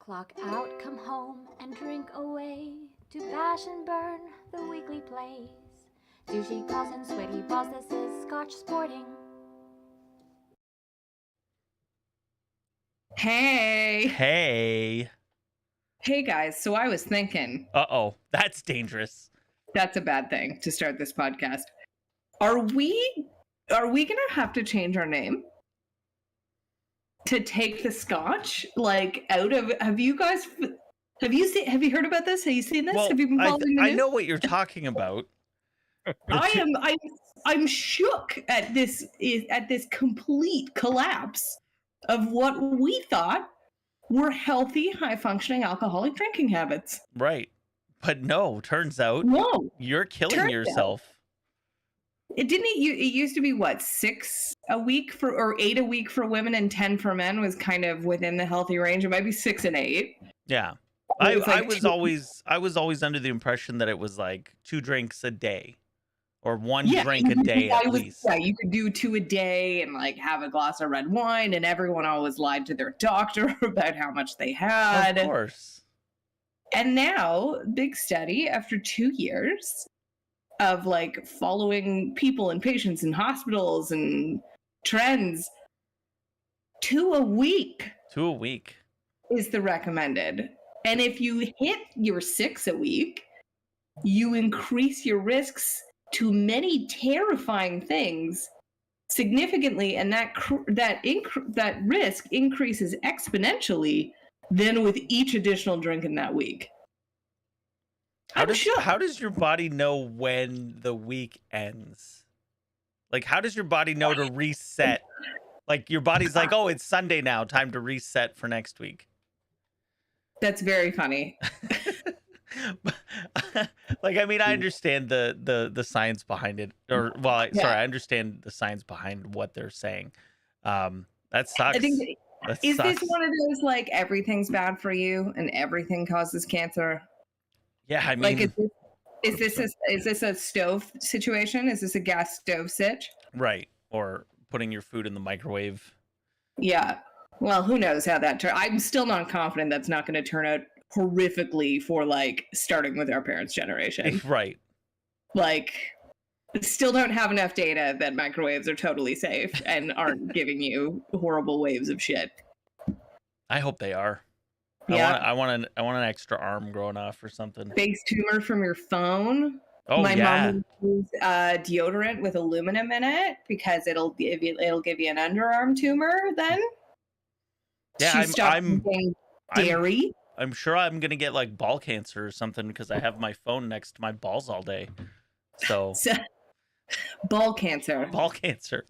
Clock out, come home, and drink away. To bash and burn the weekly plays. Douchey calls and sweaty balls, this is Scotch Sporting. Hey. Hey Guys, so I was thinking. Uh-oh, that's dangerous. That's a bad thing to start this podcast. Are we gonna have to change our name to take the Scotch out of? Have you heard about this? Have you seen this? Well, have you been following the news? I know what you're talking about. I'm shook at this complete collapse of what we thought were healthy, high-functioning alcoholic drinking habits. Right. But no, turns out you're killing yourself. It used to be what, 6 a week or 8 a week for women and 10 for men was kind of within the healthy range. It might be 6 and 8. Yeah. I was always under the impression that it was like 2 drinks a day. Or one drink a day at least. Yeah, you could do 2 a day and have a glass of red wine, and everyone always lied to their doctor about how much they had. Of course. And now, big study after 2 years of following people and patients in hospitals and trends, 2 a week. 2 a week is the recommended. And if you hit your 6 a week, you increase your risks to many terrifying things significantly, and that risk increases exponentially then with each additional drink in that week. How does your body know when the week ends? How does your body know to reset? Your body's like, oh, it's Sunday now, time to reset for next week. That's very funny. I understand the science behind it, I understand the science behind what they're saying. That sucks. Is this one of those everything's bad for you and everything causes cancer? Yeah, I mean, is this a stove situation? Is this a gas stove sitch? Right, or putting your food in the microwave. Yeah. Well, who knows how that turns? I'm still not confident that's not going to turn out horrifically for starting with our parents' generation. Right. Still don't have enough data that microwaves are totally safe and aren't giving you horrible waves of shit. I hope they are. Yeah. I want an extra arm growing off or something. Face tumor from your phone. Oh, My mom uses deodorant with aluminum in it because it'll give you an underarm tumor then. Yeah, I'm dairy. I'm sure I'm gonna get ball cancer or something because I have my phone next to my balls all day. So ball cancer. Ball cancer.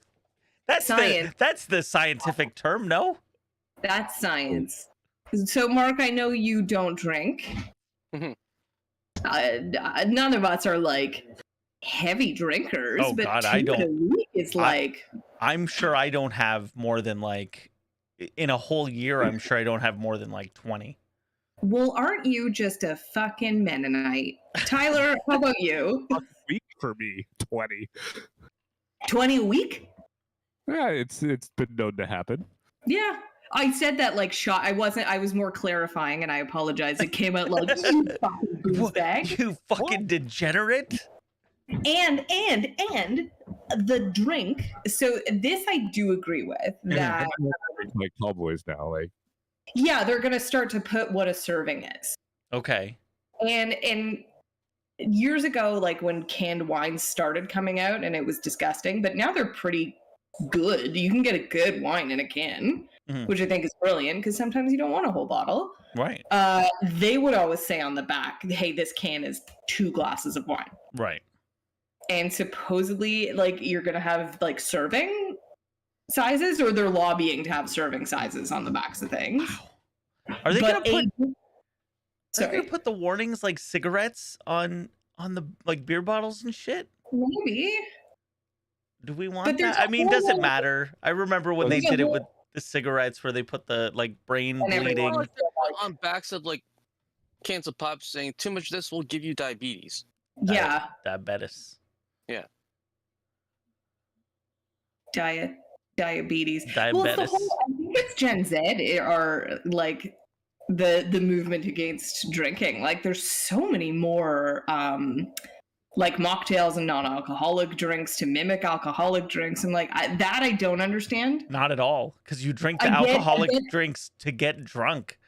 That's science. That's the scientific term, no? That's science. So, Mark, I know you don't drink. Mhm. None of us are heavy drinkers. Oh but God, 2 I don't. a week is I'm sure I don't have more than in a whole year. I'm sure I don't have more than 20. Well, aren't you just a fucking Mennonite? Tyler, how about you? A week for me, 20. 20 a week? Yeah, it's been known to happen. Yeah. I said that shot. I was more clarifying, and I apologize. It came out you fucking goosebag. You fucking degenerate. And the drink. So this I do agree with. That Cowboys now, yeah, they're gonna start to put what a serving is. Okay. And years ago, when canned wines started coming out, and it was disgusting, but now they're pretty good. You can get a good wine in a can, which I think is brilliant because sometimes you don't want a whole bottle. Right. They would always say on the back, "Hey, this can is 2 glasses of wine." Right. And supposedly, you're gonna have serving sizes, or they're lobbying to have serving sizes on the backs of things. Wow. Are they gonna put the warnings cigarettes on the beer bottles and shit? Maybe. Do we want that? I mean, does it matter? I remember when they did it with the cigarettes where they put the brain bleeding on backs of cans of pop saying too much of this will give you diabetes. Yeah. Diabetes. Yeah. Diabetes. Diabetes. Well, I think it's Gen Z are the movement against drinking. Like there's so many more like mocktails and non-alcoholic drinks to mimic alcoholic drinks, and like that I don't understand. Not at all, because you drink the I get- alcoholic I get- drinks to get drunk.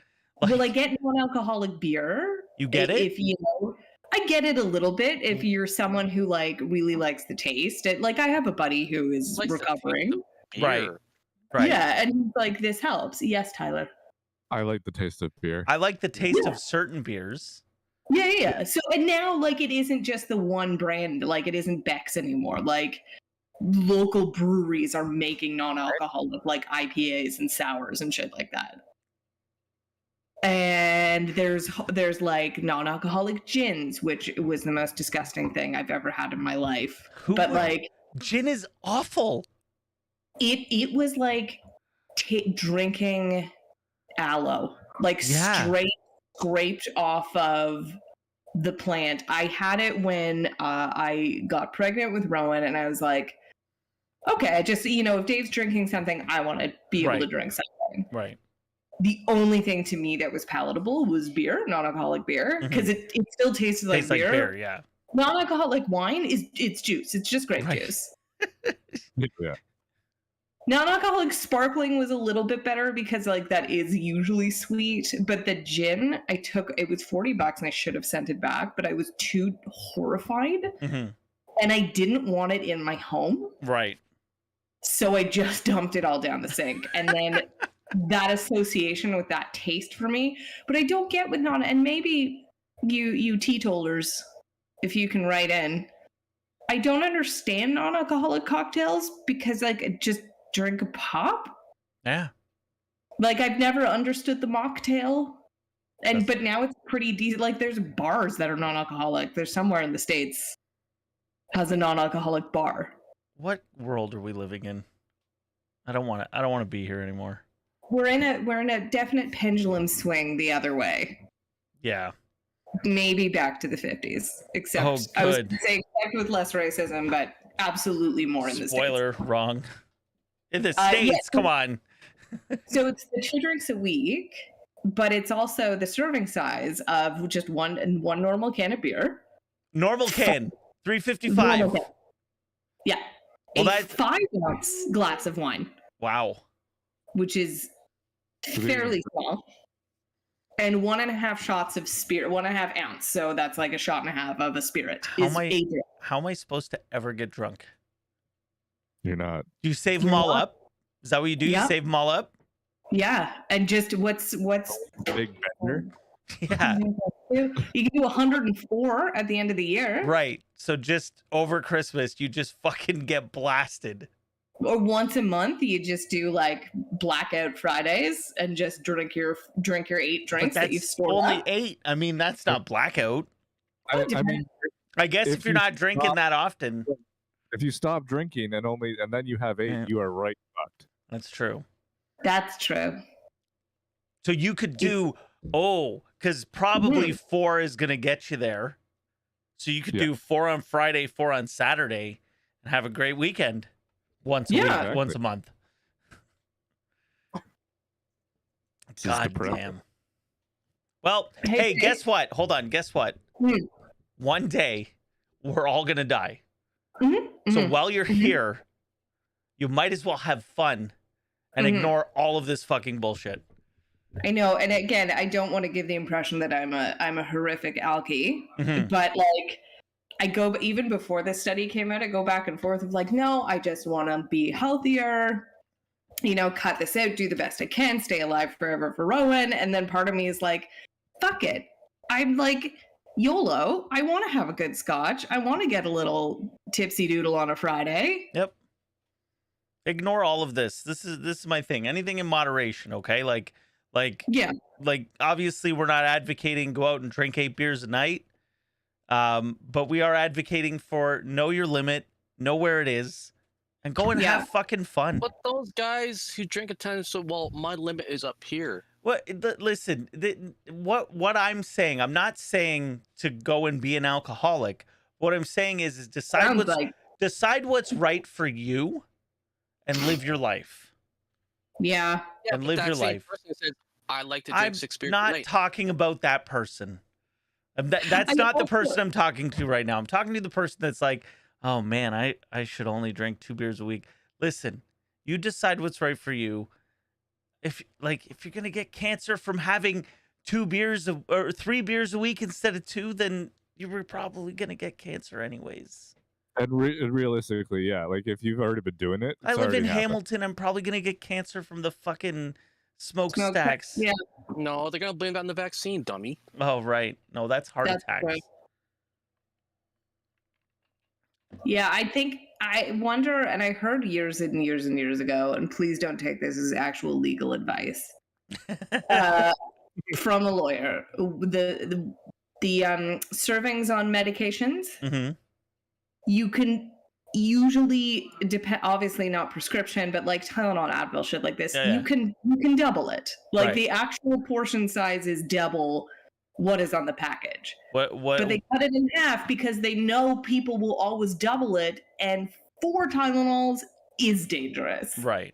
Well, I get non-alcoholic beer. You get it? If you know, I get it a little bit if you're someone who like really likes the taste. Like I have a buddy who is Likes the taste recovering. of Right. beer. Right. Yeah, and he's like, this helps. Yes, Tyler. I like the taste of beer. I like the taste of certain beers. Yeah. So, and now, like, it isn't just the one brand. Like, it isn't Beck's anymore. Like, local breweries are making non-alcoholic, like IPAs and sours and shit like that. And there's like non-alcoholic gins, which was the most disgusting thing I've ever had in my life. But like, gin is awful. it was like drinking aloe, like straight scraped off of the plant. I had it when I got pregnant with Rowan, and I was like, okay, I just, if Dave's drinking something, I want to be able to drink something. Right. The only thing to me that was palatable was beer, non-alcoholic beer, because it still tasted like beer. Tastes like beer, yeah. Non-alcoholic wine it's juice. It's just grape Right. juice. Yeah. Non-alcoholic sparkling was a little bit better because like that is usually sweet, but the gin it was $40 and I should have sent it back, but I was too horrified Mm-hmm. and I didn't want it in my home. Right. So I just dumped it all down the sink. And then that association with that taste for me, but I don't get with and maybe you teetotalers, if you can write in, I don't understand non-alcoholic cocktails because like just drink a pop. Yeah. Like I've never understood the mocktail, but now it's pretty decent. Like there's bars that are non-alcoholic. There's somewhere in the States has a non-alcoholic bar. What world are we living in? I don't want to be here anymore. We're in a definite pendulum swing the other way. Yeah. Maybe back to the 50s. Except I was going to say except with less racism, but absolutely more in the States. Spoiler, wrong. In the States, come on. So it's the 2 drinks a week, but it's also the serving size of just one normal can of beer. Normal can, $3.55. Normal can. Yeah. Well, a that 5-ounce glass of wine. Wow. Which is fairly small. And 1.5 shots of spirit, 1.5 ounce. So that's like a shot and a half of a spirit. How am I supposed to ever get drunk? You're not. Do you save them all up? Is that what you do? Yep. You save them all up? Yeah. And just what's Big bender. Yeah. You can do 104 at the end of the year. Right. So just over Christmas, you just fucking get blasted. Or once a month, you just do like blackout Fridays and just drink your 8 drinks that you've stored only up. 8. I mean, that's not blackout. I mean, I guess if you're not drinking that often. if you stop drinking and then you have 8, you are right fucked. That's true. That's true. So you could do, because probably 4 is going to get you there. So you could do 4 on Friday, 4 on Saturday, and have a great weekend. Once a week, exactly. once a month. God damn. Well, hey, guess what? Hold on. Guess what? One day, we're all going to die. So while you're here, you might as well have fun and ignore all of this fucking bullshit. I know, and again, I don't want to give the impression that I'm a horrific alkie, but like I go, even before this study came out, I go back and forth of like, no, I just want to be healthier, cut this out, do the best I can, stay alive forever for Rowan. And then part of me is like, fuck it. I'm like, YOLO. I want to have a good scotch. I want to get a little tipsy doodle on a Friday. Yep. Ignore all of this. This is my thing. Anything in moderation, okay? Like obviously we're not advocating go out and drink 8 beers a night. But we are advocating for know your limit, know where it is, and go and have fucking fun. But those guys who drink a ton, my limit is up here. Listen, what I'm saying, I'm not saying to go and be an alcoholic. What I'm saying is decide what's right for you and live your life. Yeah. And live your life. Person says, I like to drink I'm 6 beers a not night. talking about that person. That's not the person I'm talking to right now. I'm talking to the person that's like, oh man, I should only drink 2 beers a week. Listen, you decide what's right for you. If you're gonna get cancer from having 2 beers or 3 beers a week instead of 2, then you were probably gonna get cancer anyways. And realistically, yeah, like if you've already been doing it, I it's live in already happened. Hamilton. I'm probably gonna get cancer from the fucking smokestacks. Yeah. No, they're gonna blame that on the vaccine, dummy. Oh right. No, that's heart That's attacks. right. Yeah, I wonder, and I heard years and years and years ago, and please don't take this as actual legal advice from a lawyer. The servings on medications, Mm-hmm. you can usually depend, obviously not prescription, but like Tylenol, Advil, shit like this. Yeah. You can double it. Like Right. the actual portion size is double what is on the package. What? But they cut it in half because they know people will always double it, and 4 Tylenols is dangerous. Right.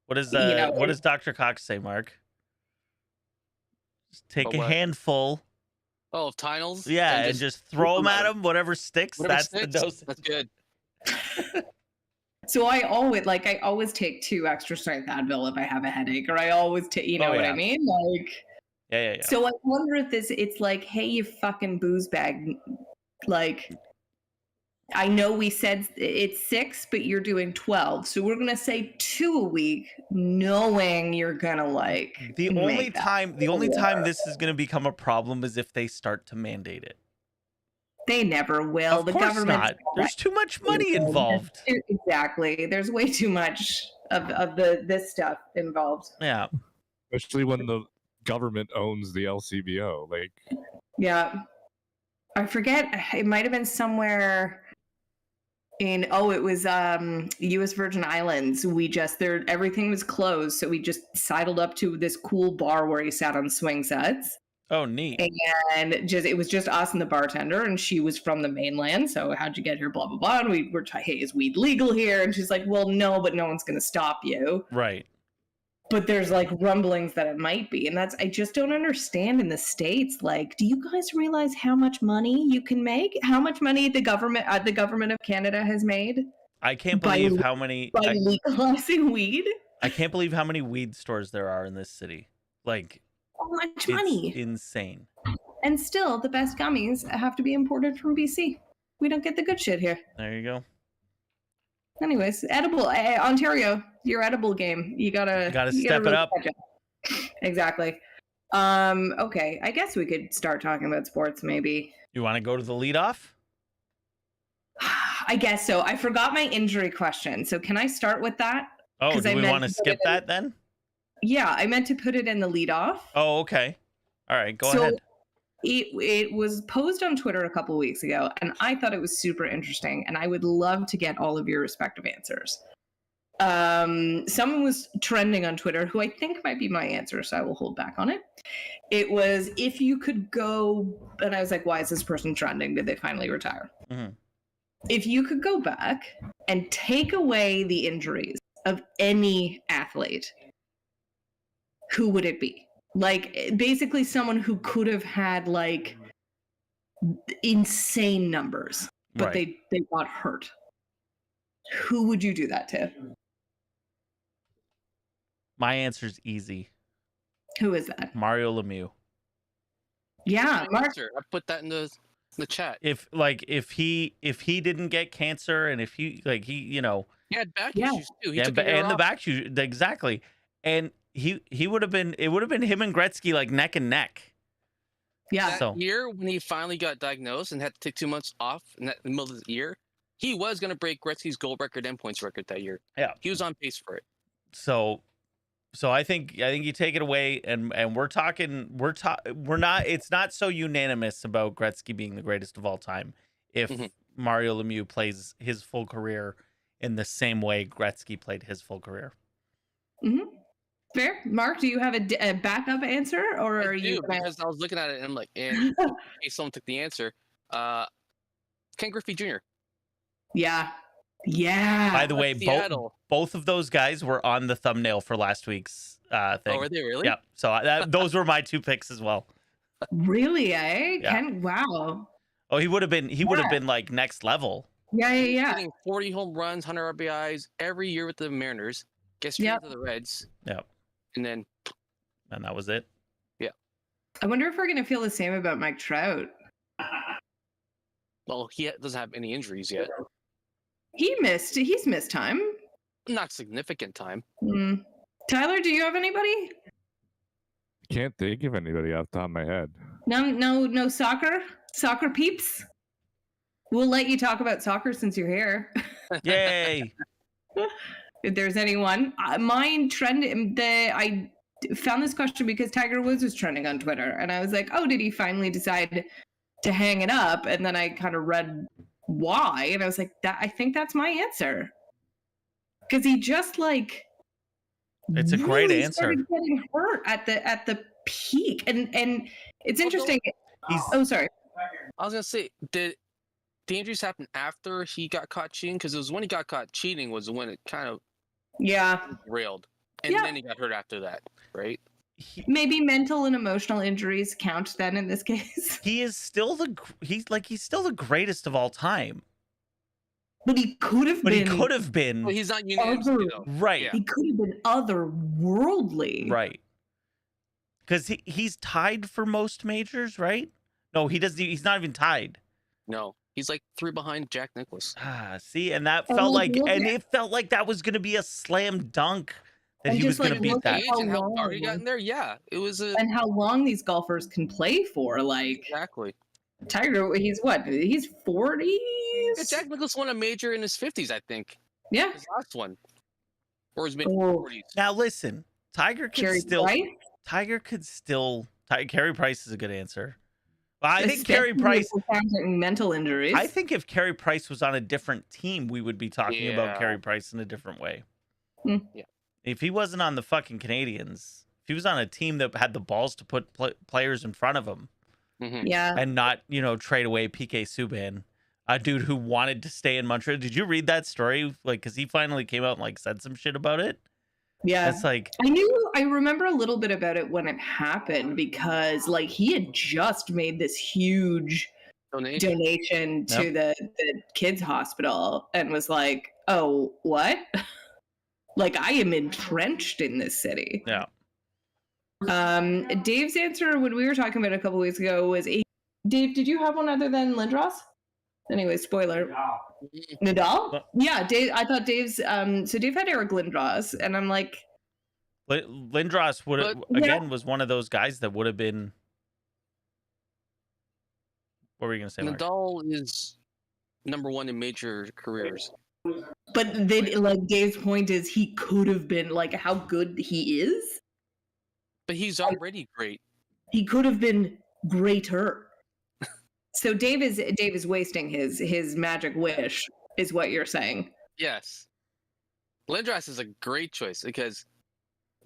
What is You know, what does Dr. Cox say, Mark? Just take But a what? handful. Oh, of Tylenol? Yeah, and just throw them at them. Whatever sticks, Whatever that's sticks, the dose. That's good. So I always take 2 extra strength Advil if I have a headache, or I always take, you know what I mean? Like, Yeah. so I wonder if it's like, hey, you fucking booze bag. Like, I know we said it's 6, but you're doing 12. So we're going to say 2 a week, knowing you're going to like. The only time this is going to become a problem is if they start to mandate it. They never will. Of The course government. not. There's too much money involved. Exactly. There's way too much of this stuff involved. Yeah. Especially when the government owns the LCBO. Like, Yeah. I forget. It might have been somewhere in, it was U.S. Virgin Islands. Everything was closed. So we just sidled up to this cool bar where he sat on swing sets. Oh, neat. And it was just us and the bartender, and she was from the mainland. So how'd you get here? Blah, blah, blah. And we were hey, is weed legal here? And she's like, well, no, but no one's going to stop you. Right. But there's like rumblings that it might be. And I just don't understand in the States. Like, do you guys realize how much money you can make? How much money the government of Canada has made? I can't believe how many by legalizing weed. I can't believe how many weed stores there are in this city. Like, so much money. Insane. And still, the best gummies have to be imported from BC. We don't get the good shit here. There you go. Anyways, edible Ontario, your edible game. You gotta step it up. Exactly. Okay, I guess we could start talking about sports. Maybe. You want to go to the leadoff? I guess so. I forgot my injury question. So can I start with that? Oh, do we want to skip that then? Yeah, I meant to put it in the leadoff. Oh, okay. All right, go ahead. It was posed on Twitter a couple of weeks ago, and I thought it was super interesting, and I would love to get all of your respective answers. Someone was trending on Twitter who I think might be my answer, so I will hold back on it. It was, if you could go, and I was like, why is this person trending? Did they finally retire? Mm-hmm. If you could go back and take away the injuries of any athlete, who would it be? Like, basically someone who could have had like insane numbers, but right. they got hurt. Who would you do that to? My answer's easy. Who is that? Mario Lemieux. Yeah, Mark. I put that in the chat. If he didn't get cancer, and if he he had back issues too. He took the back issues, exactly. And he would have been, it would have been him and Gretzky like neck and neck. Yeah. That year when he finally got diagnosed and had to take 2 months off in the middle of the year, he was going to break Gretzky's goal record endpoints record that year. Yeah. He was on pace for it. So I think you take it away, and it's not so unanimous about Gretzky being the greatest of all time if Mario Lemieux plays his full career in the same way Gretzky played his full career. Mm-hmm. Fair. Mark, do you have a backup answer, or are you? Because I was looking at it and I'm like, in case someone took the answer, Ken Griffey Jr. Yeah, Yeah. By the way, Seattle. both of those guys were on the thumbnail for last week's thing. Oh, were they really? Yeah. So those were my 2 picks as well. Really, eh? Yeah. Wow. Oh, he would have been like next level. Yeah. Getting 40 home runs, 100 RBIs every year with the Mariners. Get straight to the Reds. Yep. And then. And that was it. Yeah. I wonder if we're gonna feel the same about Mike Trout. Well, he doesn't have any injuries yet. He's missed time. Not significant time. Tyler, do you have anybody? Can't think of anybody off the top of my head. No soccer peeps. We'll let you talk about soccer since you're here. Yay. If there's anyone, mine trend. I found this question because Tiger Woods was trending on Twitter, and I was like, oh, did he finally decide to hang it up? And then I kind of read why, and I was like, I think that's my answer, because he just like It's a great answer. started getting hurt at the peak, and it's interesting. Sorry. I was gonna say, did the injuries happen after he got caught cheating? Because it was when he got caught cheating was when it kind of railed, and then he got hurt after that, right? Maybe mental and emotional injuries count then in this case. He's still the greatest of all time. But he could have been. Well, he's not unanimously though. Right. Yeah. He could have been otherworldly. Right. Because he's tied for most majors, right? No, he doesn't. He's not even tied. No, he's like 3 behind Jack Nicklaus. See, and that felt like, it felt like that was going to be a slam dunk that he was going to beat that. And how far he got in there, yeah, it was. And how long these golfers can play for, like Exactly. Tiger, he's what? He's 40s. Yeah, Jack Nicklaus won a major in his 50s, I think. Yeah. His last one, or his mid 40s. Now listen, Tiger could still. Price? Carey Price is a good answer. Well, I think Carey Price. Mental injuries. I think if Carey Price was on a different team, we would be talking about Carey Price in a different way. Yeah. If he wasn't on the fucking Canadians, if he was on a team that had the balls to put players in front of him, Yeah. and not, trade away PK Subban, a dude who wanted to stay in Montreal. Did you read that story? Like, because he finally came out and like said some shit about it. Yeah. It's like, I remember a little bit about it when it happened, because like he had just made this huge donation to the kids hospital and was like, oh, what? Like, I am entrenched in this city. Yeah. Dave's answer when we were talking about it a couple weeks ago was, Dave, did you have one other than Lindros? Anyway, spoiler. Nadal? Yeah, Dave. I thought Dave's. So Dave had Eric Lindros, and I'm like, Lindros would have was one of those guys that would have been. What were you gonna say, Mark? Nadal is #1 in major careers. But then, like, Dave's point is he could have been, like, how good he is. But he's already great. He could have been greater. So Dave is wasting his magic wish, is what you're saying. Yes. Lindros is a great choice because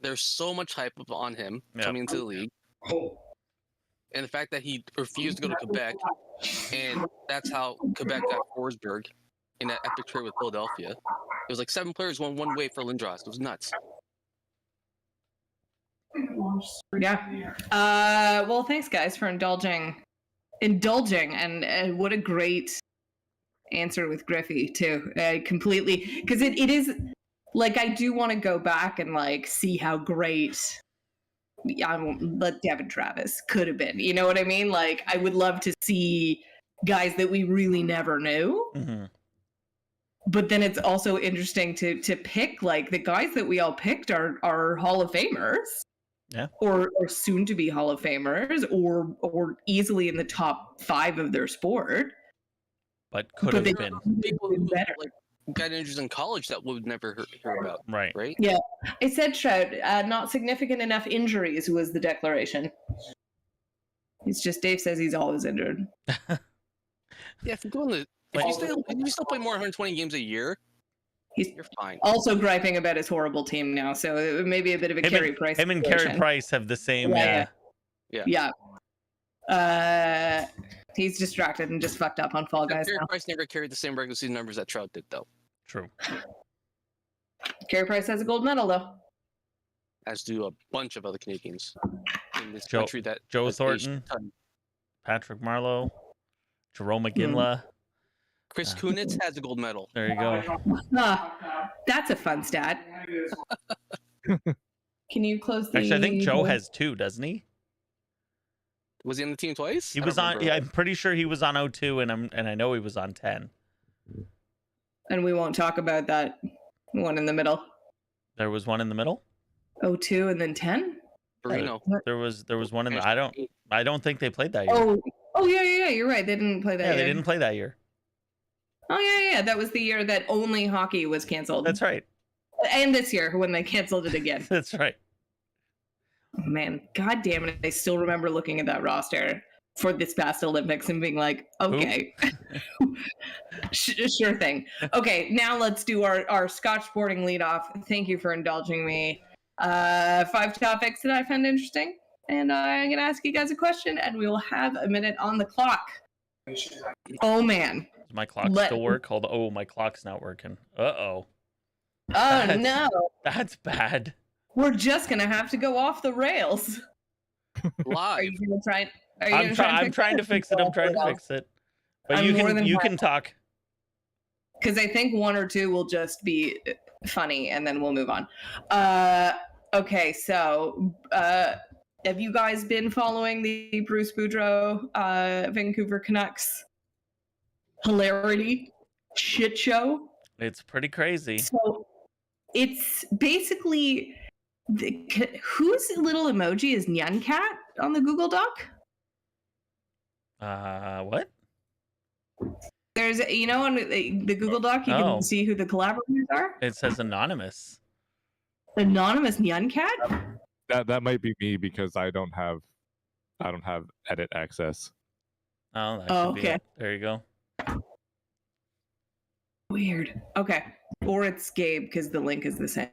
there's so much hype on him coming into the league. And the fact that he refused to go to Quebec, and that's how Quebec got Forsberg in that epic trade with Philadelphia. It was like 7 players won one way for Lindros. It was nuts. Yeah. Well, thanks guys for indulging, and what a great answer with Griffey too. Completely, because it is like, I do want to go back and like see how great Devin Travis could have been. You know what I mean? Like, I would love to see guys that we really never knew. Mm-hmm. But then it's also interesting to pick, like, the guys that we all picked are Hall of Famers. Yeah. Or soon to be Hall of Famers, or easily in the top 5 of their sport. But could have been people who like got injuries in college that we would never hear about. Right. Yeah. It said Trout, not significant enough injuries was the declaration. It's just Dave says he's always injured. Yeah, if you still play more than 120 games a year, you're fine. Also griping about his horrible team now, so it may be a bit of a Carey Price. Him and Carey Price have the same. Yeah. He's distracted and just fucked up on Fall Guys. Carey Price never carried the same regular season numbers that Trout did, though. True. Carey Price has a gold medal, though. As do a bunch of other Canadians in this Joe- country that Joe has Thornton. aged a ton. Patrick Marleau, Jerome McGinley. Chris Kunitz has a gold medal. There you go. That's a fun stat. Can you close the... Actually, I think Joe has 2, doesn't he? Was he on the team twice? He was on. Yeah, I'm pretty sure he was on 02, and I know he was on 10. And we won't talk about that one in the middle. There was one in the middle. 02 and then 10. Marino. There was one in the. I don't think they played that year. Oh yeah. You're right. They didn't play that. Yeah, year. they didn't play that year. Oh yeah. That was the year that only hockey was canceled. That's right. And this year when they canceled it again. That's right. Oh, man, God damn it! I still remember looking at that roster for this past Olympics and being like, okay, sure thing. Okay, now let's do our Scotch sporting leadoff. Thank you for indulging me. 5 topics that I found interesting, and I'm gonna ask you guys a question, and we will have a minute on the clock. Oh man, Does my clock still work? Oh, my clock's not working. Oh That's- no, That's bad. we're just gonna have to go off the rails. Are Live. you gonna try it? I'm trying to fix it. I'm trying to fix it. But I'm more than you happy. can talk. Because I think 1 or 2 will just be funny, and then we'll move on. Okay, so have you guys been following the Bruce Boudreau Vancouver Canucks hilarity shit show? It's pretty crazy. So it's basically whose little emoji is Nyan Cat on the Google Doc? What? There's, on the Google Doc, you can see who the collaborators are. It says anonymous. Anonymous Nyan Cat? That might be me because I don't have edit access. Oh, that could be okay. it. There you go. Weird. Okay. Or it's Gabe because the link is the same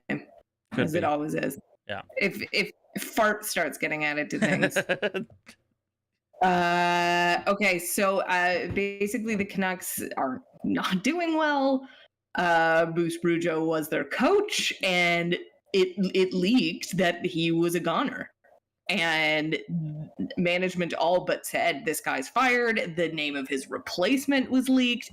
as it always is. Yeah. If fart starts getting added to things. Okay, so basically the Canucks are not doing well. Bruce Boudreau was their coach, and it leaked that he was a goner. And management all but said this guy's fired. The name of his replacement was leaked.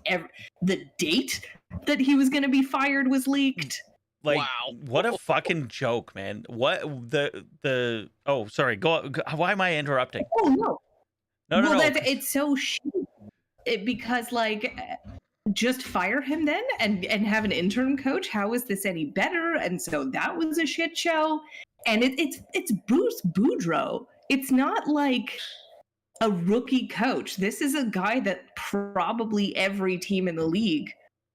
The date that he was going to be fired was leaked. Like, wow. What a fucking joke, man. What the oh, sorry. Go. Why am I interrupting? Oh no. No. It's so shit. Because like, just fire him then and have an interim coach. How is this any better? And so that was a shit show. And it's Bruce Boudreau. It's not like a rookie coach. This is a guy that probably every team in the league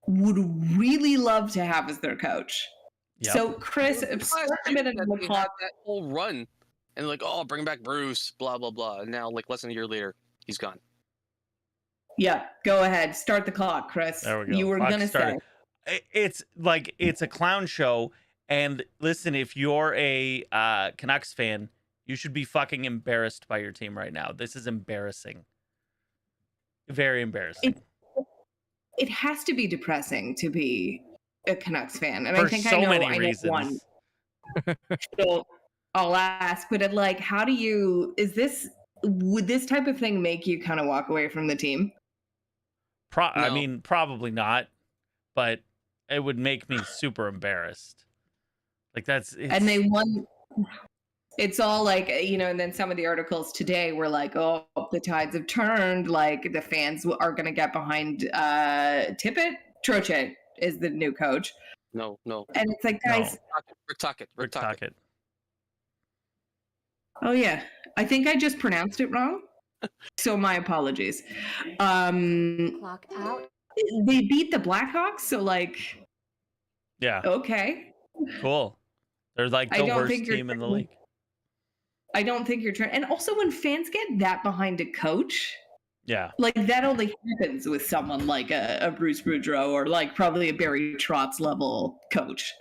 would really love to have as their coach. Yep. So Chris, start a minute on the clock. That whole run, and like, oh, bring back Bruce, blah blah blah. And now, like less than a year later, he's gone. Yeah, go ahead. Start the clock, Chris. There we go. You were Clock gonna started. say It's a clown show. And listen, if you're a Canucks fan, you should be fucking embarrassed by your team right now. This is embarrassing. Very embarrassing. It has to be depressing to be a Canucks fan, and For I think so I know many reasons. one. So I'll ask, but like, how do you? Would this type of thing make you kind of walk away from the team? I mean, probably not, but it would make me super embarrassed. Like And they won. It's all like, and then some of the articles today were like, oh, the tides have turned. Like the fans are going to get behind Tippett. Troche is the new coach. No. And it's like, guys. Rick Tocchet. Oh, yeah. I think I just pronounced it wrong. So my apologies. Clock out. They beat the Blackhawks. So like, yeah. Okay. Cool. They're like the worst team in the league. I don't think you're trying. And also when fans get that behind a coach, yeah, like that only happens with someone like a Bruce Boudreau or like probably a Barry Trotz level coach.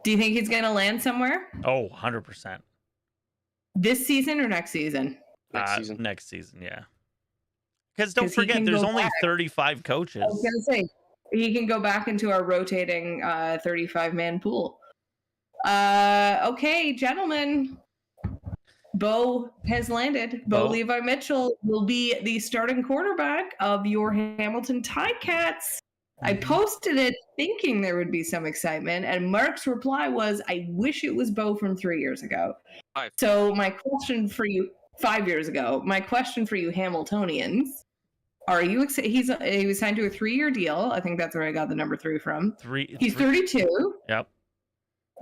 Do you think he's going to land somewhere? Oh, 100%. This season or next season? Next season, yeah. Because don't forget, there's only 35 coaches. I was going to say, He can go back into our rotating 35-man pool. Okay, gentlemen. Bo has landed. Bo Levi Mitchell will be the starting quarterback of your Hamilton Ticats. I posted it thinking there would be some excitement, and Mark's reply was, I wish it was Bo from 3 years ago. So my question for you, 5 years ago, my question for you Hamiltonians, are you excited? He was signed to a 3-year deal. I think that's where I got the number 3 from. He's 32. Yep.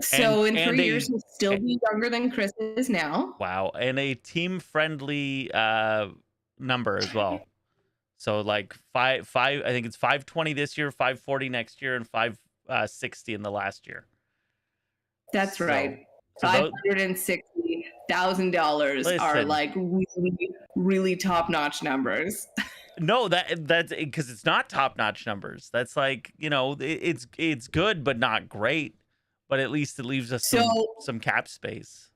So in 3 years, he'll still be younger than Chris is now. Wow. And a team-friendly number as well. So like I think it's 520 this year, 540 next year, and 560 in the last year. That's right. $560,000 are like really, really top-notch numbers. No, that's because it's not top-notch numbers. That's like, it's good but not great. But at least it leaves us some cap space.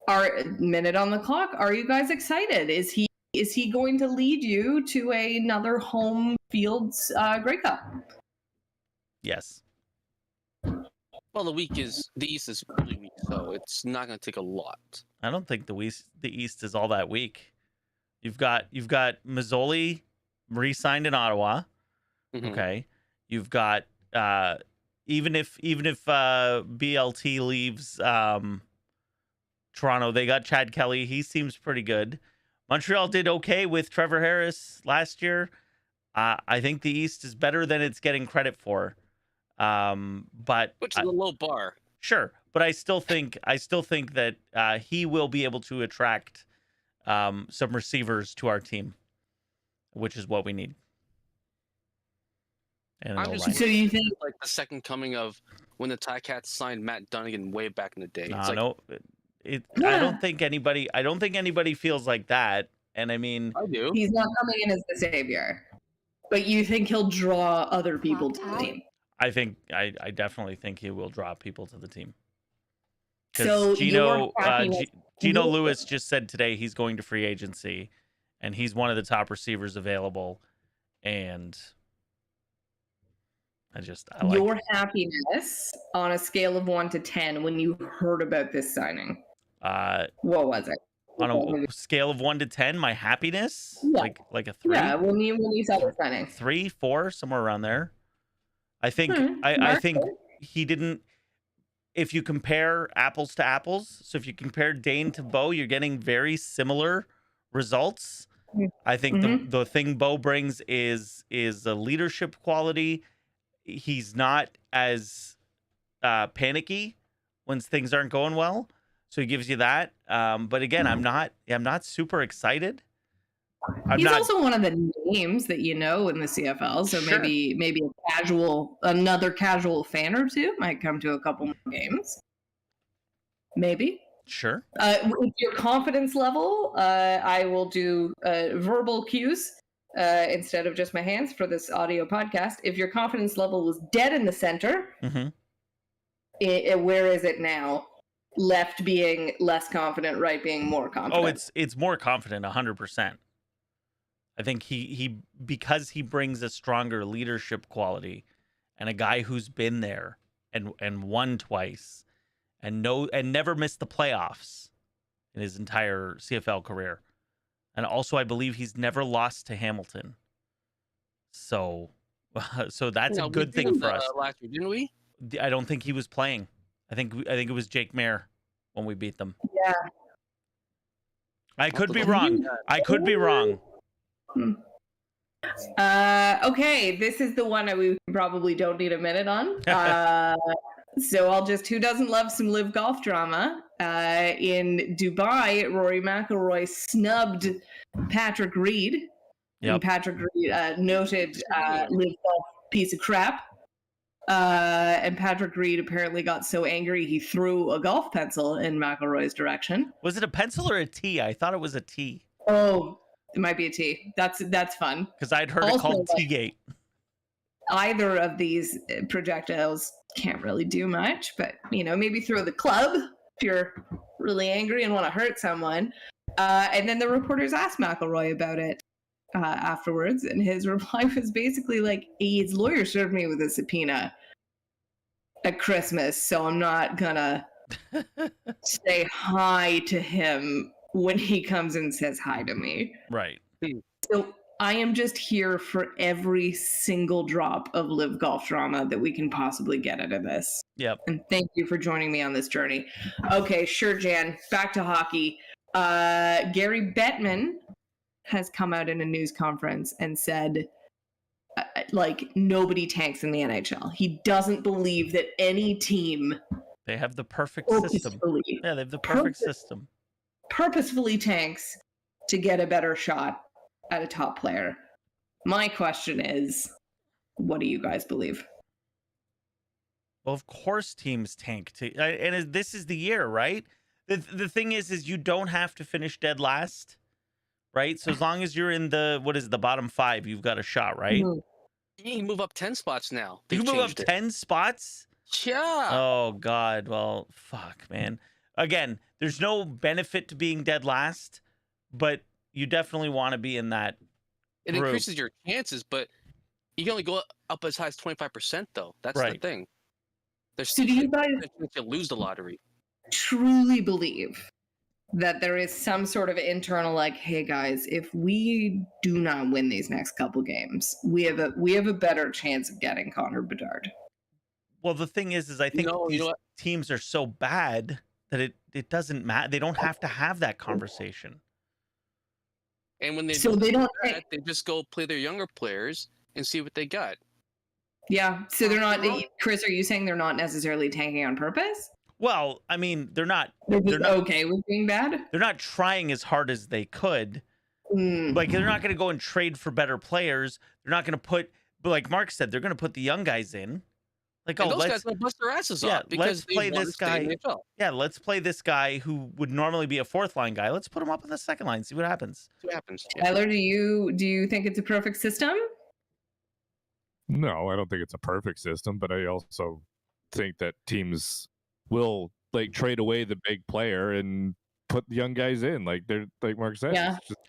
Our minute on the clock. Are you guys excited? Is he going to lead you to another home fields Grey Cup? Yes. Well, the East is really weak, so it's not going to take a lot. I don't think the East is all that weak. You've got Mazzoli re-signed in Ottawa. Mm-hmm. Okay. You've got even if BLT leaves Toronto, they got Chad Kelly. He seems pretty good. Montreal did okay with Trevor Harris last year. I think the East is better than it's getting credit for. But which is a low bar. Sure, but I still think that he will be able to attract some receivers to our team, which is what we need. So you think like the second coming of when the Ticats signed Matt Dunnigan way back in the day? I don't think anybody feels like that. And I mean, I do. He's not coming in as the savior, but you think he'll draw other people to the team? I definitely think he will draw people to the team. So Gino Lewis just said today he's going to free agency, and he's one of the top receivers available, and your happiness on a scale of 1 to 10 when you heard about this signing. What was it? On a scale of 1 to 10, my happiness, like a 3. Yeah, when you saw the signing, 3, 4, somewhere around there. I think I think he didn't. If you compare apples to apples, so if you compare Dane to Bo, you're getting very similar results. I think the thing Bo brings is a leadership quality. He's not as panicky when things aren't going well, so he gives you that. But again, I'm not super excited. He's also one of the names that you know in the CFL, so sure. maybe another casual fan or two might come to a couple more games. Maybe. Sure. With your confidence level, I will do verbal cues instead of just my hands for this audio podcast. If your confidence level was dead in the center, where is it now? Left being less confident, right being more confident. Oh, it's more confident, 100%. I think he because he brings a stronger leadership quality, and a guy who's been there and won twice, and never missed the playoffs in his entire CFL career. And also, I believe he's never lost to Hamilton. So that's a good thing for us. Last year, didn't we? I don't think he was playing. I think it was Jake Mayer when we beat them. Yeah. I could be wrong. Okay, this is the one we probably don't need a minute on. So I'll just, who doesn't love some live golf drama? In Dubai, Rory McIlroy snubbed Patrick Reed. Yep. And Patrick Reed, noted live golf piece of crap. And Patrick Reed apparently got so angry he threw a golf pencil in McIlroy's direction. Was it a pencil or a tee? I thought it was a tee. Oh, it might be a tee. That's fun. Because I'd heard it called Teagate. Either of these projectiles can't really do much, but maybe throw the club if you're really angry and want to hurt someone. And then the reporters asked McIlroy about it. afterwards, and his reply was basically like, his lawyer served me with a subpoena at Christmas, so I'm not gonna say hi to him when he comes and says hi to me. Right. So I am just here for every single drop of live golf drama that we can possibly get out of this. Yep. And thank you for joining me on this journey. Okay, sure, Jan. Back to hockey. Gary Bettman has come out in a news conference and said, like, nobody tanks in the NHL. He doesn't believe that any team They have the perfect system. Yeah, they have the perfect system. Purposefully tanks to get a better shot at a top player. My question is, what do you guys believe? Well, of course teams tank. And this is the year, right? The thing is you don't have to finish dead last, right? So as long as you're in the bottom 5, you've got a shot, right? Mhm. You can move up 10 spots now. You They've can move up changed it. 10 spots? Yeah. Oh, God. Well, fuck, man. Again, there's no benefit to being dead last, but you definitely want to be in that It group. increases your chances, but you can only go up as high as 25%, though. That's Right. the thing. There's So do you guys to lose the lottery. truly believe that there is some sort of internal, like, hey guys, if we do not win these next couple games, we have a better chance of getting Connor Bedard? Well, the thing is I think You these know what? teams are so bad that it doesn't matter. They don't have to have that conversation. And when they So they don't that, they just go play their younger players and see what they got. Yeah. So they're not. Chris, are you saying they're not necessarily tanking on purpose? Well, I mean, they're not They're not okay with being bad. they're not trying as hard as they could. Mm. Like, they're not going to go and trade for better players. They're not going to put, but like Mark said, they're going to put the young guys in. Like, And oh, those guys will bust their asses off because let's play they want this to stay in guy. the NHL. Yeah, let's play this guy who would normally be a 4th line guy. Let's put him up in the 2nd line. See what happens. See what happens. Yeah. Tyler, do you think it's a perfect system? No, I don't think it's a perfect system, but I also think that teams will like trade away the big player and put the young guys in. Like they're like Mark said, Yeah. it's just,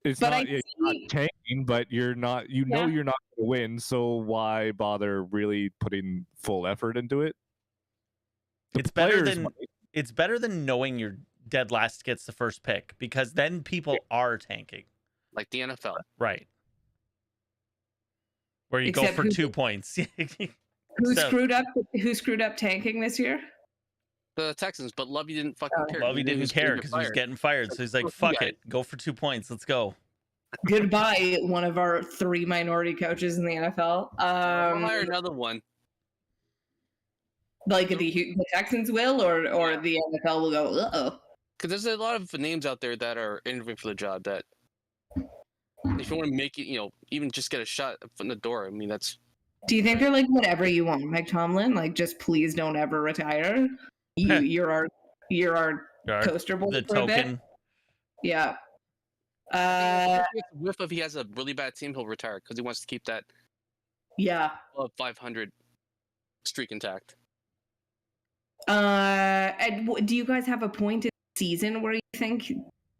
it's But not, I it's see- not tanking, but you're not, you know, Yeah. you're not going to win. So why bother really putting full effort into it? The It's better players than might- it's better than knowing you're dead last gets the first pick, because then people are tanking. Like the NFL. Right. Where you Except go for who- 2 points. Who So- screwed up? Who screwed up tanking this year? The Texans, but Lovey didn't fucking care. Lovey He knew didn't was care gonna because get he was fired. getting fired. So he's like, Fuck fuck you it. Go for 2 points. Let's go. Goodbye, one of our 3 minority coaches in the NFL. We'll hire another one. Like the Texans will, or Yeah. the NFL will go, uh-oh. Because there's a lot of names out there that are interviewing for the job that if you want to make it, even just get a shot in the door, I mean, that's Do you think they're like, whatever you want, Mike Tomlin? Like, just please don't ever retire. You're our coaster boy The for a bit. token. Yeah. whiff if he has a really bad team, he'll retire because he wants to keep that Yeah. above 500 streak intact. And do you guys have a point in the season where you think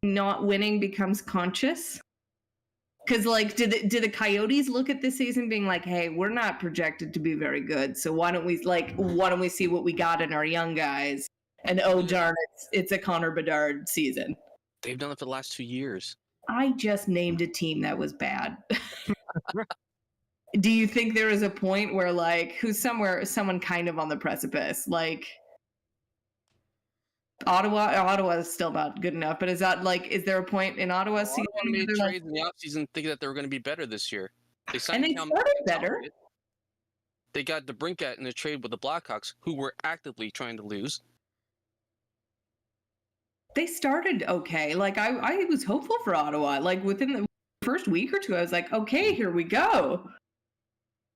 not winning becomes conscious? Because, like, did the Coyotes look at this season being like, hey, we're not projected to be very good, so why don't we see what we got in our young guys? And oh darn, it's a Connor Bedard season. They've done it for the last 2 years. I just named a team that was bad. Do you think there is a point where, like, someone kind of on the precipice, like Ottawa is still not good enough, but is there a point in Ottawa's season Ottawa made where they're trades in the offseason thinking that they were going to be better this year. They signed and they Cam started Talbot. better? They got DeBrincat in a trade with the Blackhawks, who were actively trying to lose. They started okay. Like, I was hopeful for Ottawa. Like, within the first week or two, I was like, okay, here we go.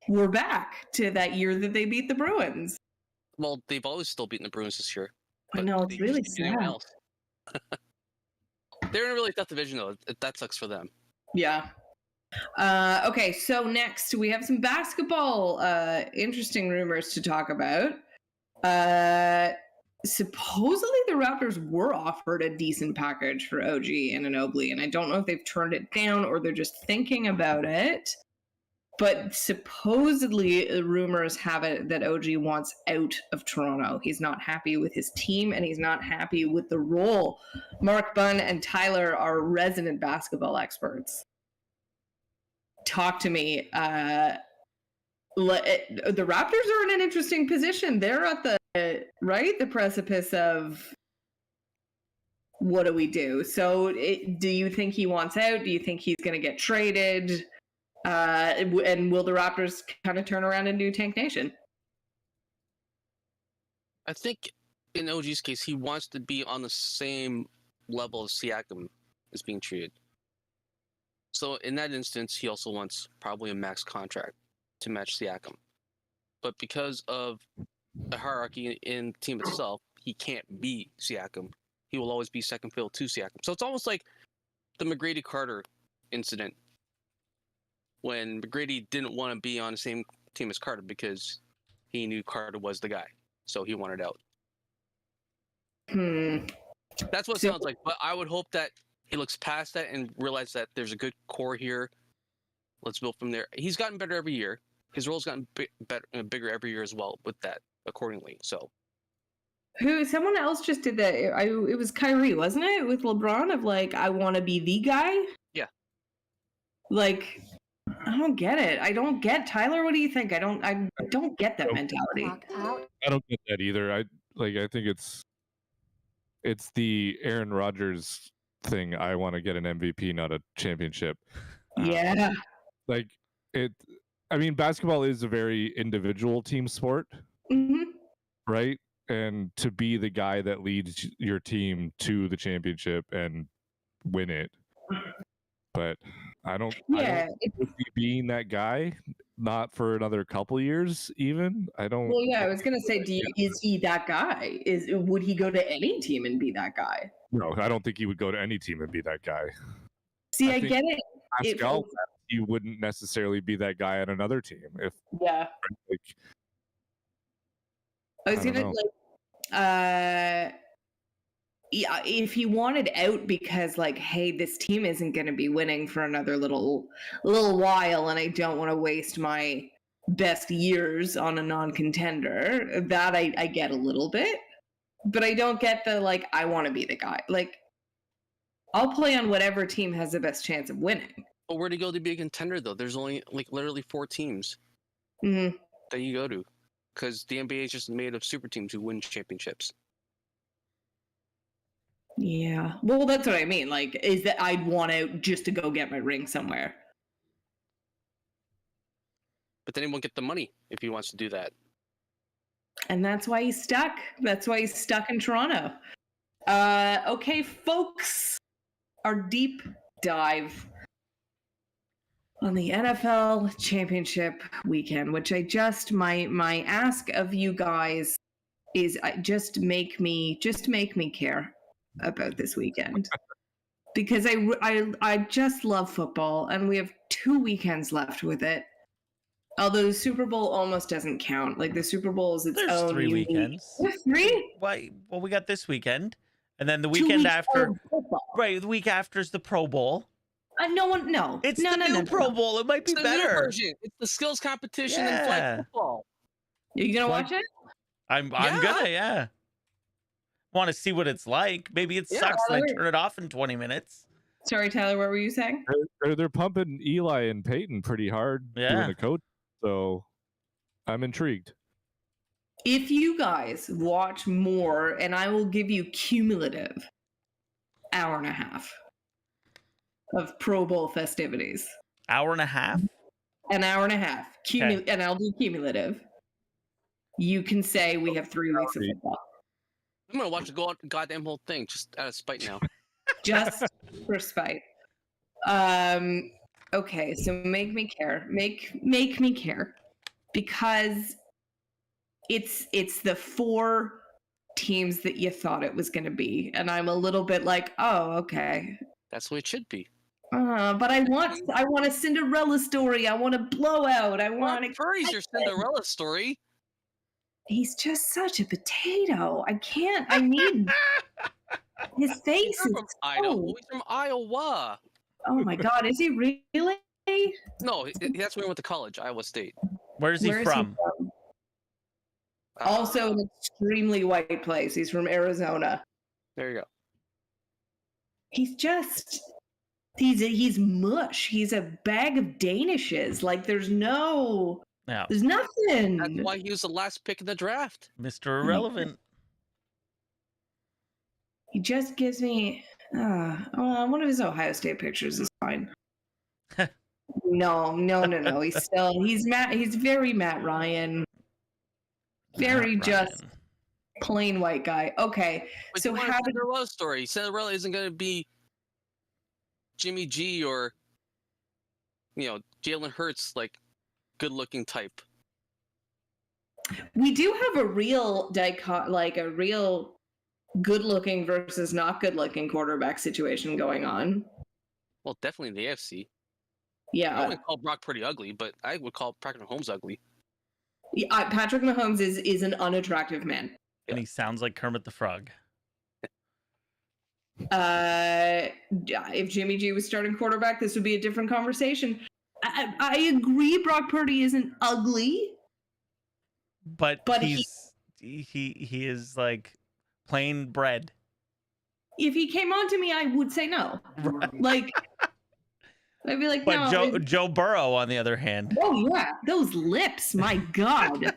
We're back to that year that they beat the Bruins. Well, they've always still beaten the Bruins this year. I but know, it's they really just beat anyone sad. else. They're in a really tough division, though. That sucks for them. Yeah. Okay, so next we have some basketball interesting rumors to talk about. supposedly the Raptors were offered a decent package for OG and Anunoby, and I don't know if they've turned it down or they're just thinking about it. But supposedly, rumors have it that OG wants out of Toronto. He's not happy with his team, and he's not happy with the role. Mark Bunn and Tyler are resident basketball experts. Talk to me. The Raptors are in an interesting position. They're at the precipice of what do we do? So, do you think he wants out? Do you think he's going to get traded? And will the Raptors kind of turn around and do Tank Nation? I think in OG's case, he wants to be on the same level as Siakam is being treated. So in that instance, he also wants probably a max contract to match Siakam. But because of the hierarchy in the team itself, he can't be Siakam. He will always be second fiddle to Siakam. So it's almost like the McGrady-Carter incident, when McGrady didn't want to be on the same team as Carter because he knew Carter was the guy. So he wanted out. That's what it sounds like. But I would hope that he looks past that and realizes that there's a good core here. Let's build from there. He's gotten better every year. His role's gotten bigger every year as well with that, accordingly. So, someone else just did that. It was Kyrie, wasn't it? With LeBron of like, I want to be the guy. Yeah. Like, I don't get it. I don't get Tyler. What do you think? I don't get that mentality. I don't get that either. I think it's the Aaron Rodgers thing. I want to get an MVP, not a championship. Yeah. I mean, basketball is a very individual team sport, right? And to be the guy that leads your team to the championship and win it. But I don't see being that guy, not for another couple years even. I don't. Well, yeah, I was gonna say, is he that guy? Would he go to any team and be that guy? No, I don't think he would go to any team and be that guy. See, I get it. Pascal, he wouldn't necessarily be that guy at another team. I was gonna yeah, if he wanted out because like, hey, this team isn't going to be winning for another little while, and I don't want to waste my best years on a non-contender, that I get a little bit, but I don't get the like, I want to be the guy. Like, I'll play on whatever team has the best chance of winning. But where to go to be a contender though? There's only like literally 4 teams that you go to, because the NBA is just made of super teams who win championships. Yeah. Well, that's what I mean. Like, is that I'd want out just to go get my ring somewhere. But then he won't get the money if he wants to do that. And that's why he's stuck. That's why he's stuck in Toronto. Okay, folks. Our deep dive on the NFL Championship weekend, which my ask of you guys is just make me care about this weekend, because I just love football, and we have 2 weekends left with it. Although the Super Bowl almost doesn't count. Like, the Super Bowl is its There's own 3 unique... weekends. There's 3? Why? Well, we got this weekend, and then the weekend after. Football. Right, the week after is the Pro Bowl. No. It's the new Pro Bowl. It might be It's the better. new version. It's the skills competition in flag football. You gonna watch it? I'm gonna, yeah. Want to see what it's like. Maybe it sucks and I turn it off in 20 minutes. Sorry, Tyler, what were you saying? They're pumping Eli and Peyton pretty hard doing the coach, so I'm intrigued. If you guys watch more, and I will give you cumulative hour and a half of Pro Bowl festivities. Hour and a half? An hour and a half. And I'll do cumulative. You can say we have 3 weeks of football. I'm gonna watch the goddamn whole thing just out of spite now. Just for spite. Okay, so make me care. Make me care. Because it's the 4 teams that you thought it was gonna be. And I'm a little bit like, oh, okay. That's what it should be. But I want a Cinderella story. I want a blowout. I want Brock Purdy's your Cinderella story. he's just such a potato. I need his face He's is not from Idaho. so... He's from Iowa. Oh my God, is he really? No, that's where he went to college, Iowa State. Where's he Where is from? Also an extremely white place. He's from Arizona. There you go. He's just... He's mush. He's a bag of Danishes. Like there's nothing. That's why he was the last pick in the draft. Mr. Irrelevant. He just gives me one of his Ohio State pictures is fine. No. He's very Matt Ryan. Very just plain white guy. Okay. But so how did Cinderella story? Cinderella isn't gonna be Jimmy G or Jalen Hurts, like good looking type. We do have a real a real good looking versus not good looking quarterback situation going on. Well, definitely in the AFC. Yeah. I wouldn't call Brock pretty ugly, but I would call Patrick Mahomes ugly. Yeah, Patrick Mahomes is an unattractive man. And he sounds like Kermit the Frog. If Jimmy G was starting quarterback, this would be a different conversation. I agree Brock Purdy isn't ugly. But he is like plain bread. If he came on to me, I would say no. Right. Like I'd be like, but no. Joe Burrow, on the other hand. Oh yeah, those lips, my God.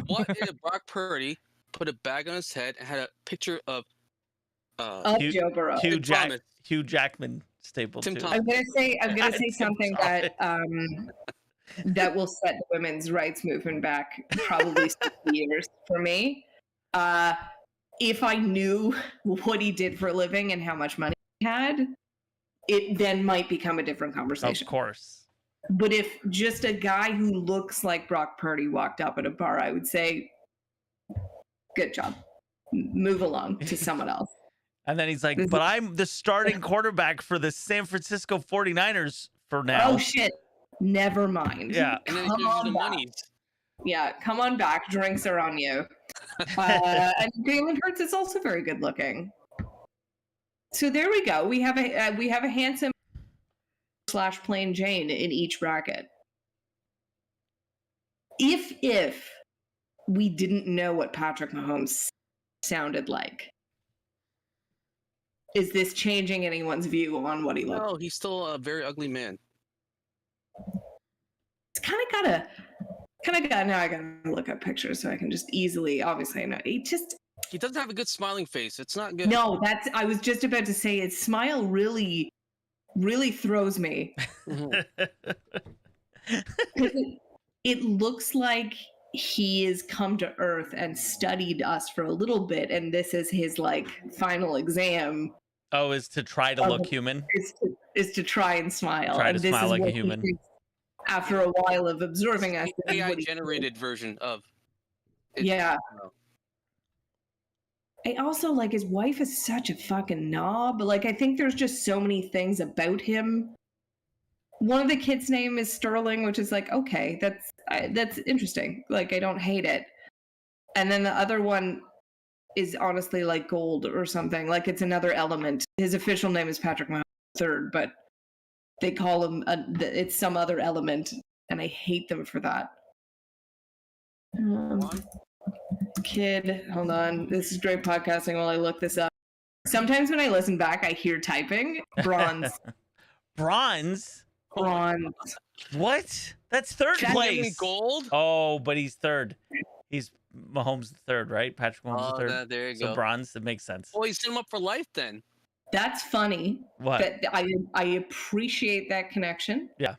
What if Brock Purdy put a bag on his head and had a picture of Joe Burrow? Hugh Jackman stapled Tim to. Thomas. I'm gonna say something that that will set the women's rights movement back probably 60 years for me. If I knew what he did for a living and how much money he had, it then might become a different conversation. Of course. But if just a guy who looks like Brock Purdy walked up at a bar, I would say, good job. Move along to someone else. And then he's like, but I'm the starting quarterback for the San Francisco 49ers for now. Oh, shit. Never mind. Yeah. And then he gives you the monies. Yeah, come on back. Drinks are on you. And Jalen Hurts is also very good looking. So there we go. We have a handsome / plain Jane in each bracket. If we didn't know what Patrick Mahomes sounded like, is this changing anyone's view on what he looks like? No, he's still a very ugly man. It's kind of got. Now I gotta look up pictures so I can just easily. Obviously, I know he doesn't have a good smiling face. It's not good. No, I was just about to say his smile really throws me. It looks like he has come to Earth and studied us for a little bit, and this is his like final exam. Oh, is to try to look human? Is to try and smile. Try to and this smile is like a what human. After a while of observing us. AI generated version of it. Yeah. I also like his wife is such a fucking knob. Like I think there's just so many things about him. One of the kids' name is Sterling, which is like, okay, that's interesting. Like I don't hate it. And then the other one is honestly like Gold or something. Like it's another element. His official name is Patrick Mahomes III, but they call him it's some other element, and I hate them for that. Kid, hold on. This is great podcasting while I look this up. Sometimes when I listen back, I hear typing. Bronze. Bronze? Bronze. What? That's third place. Gold? Oh, but he's third. He's Mahomes third, right? Patrick Mahomes third. There you so go. Bronze, that makes sense. Oh, you set him up for life then. That's funny. What? That I appreciate that connection. Yeah.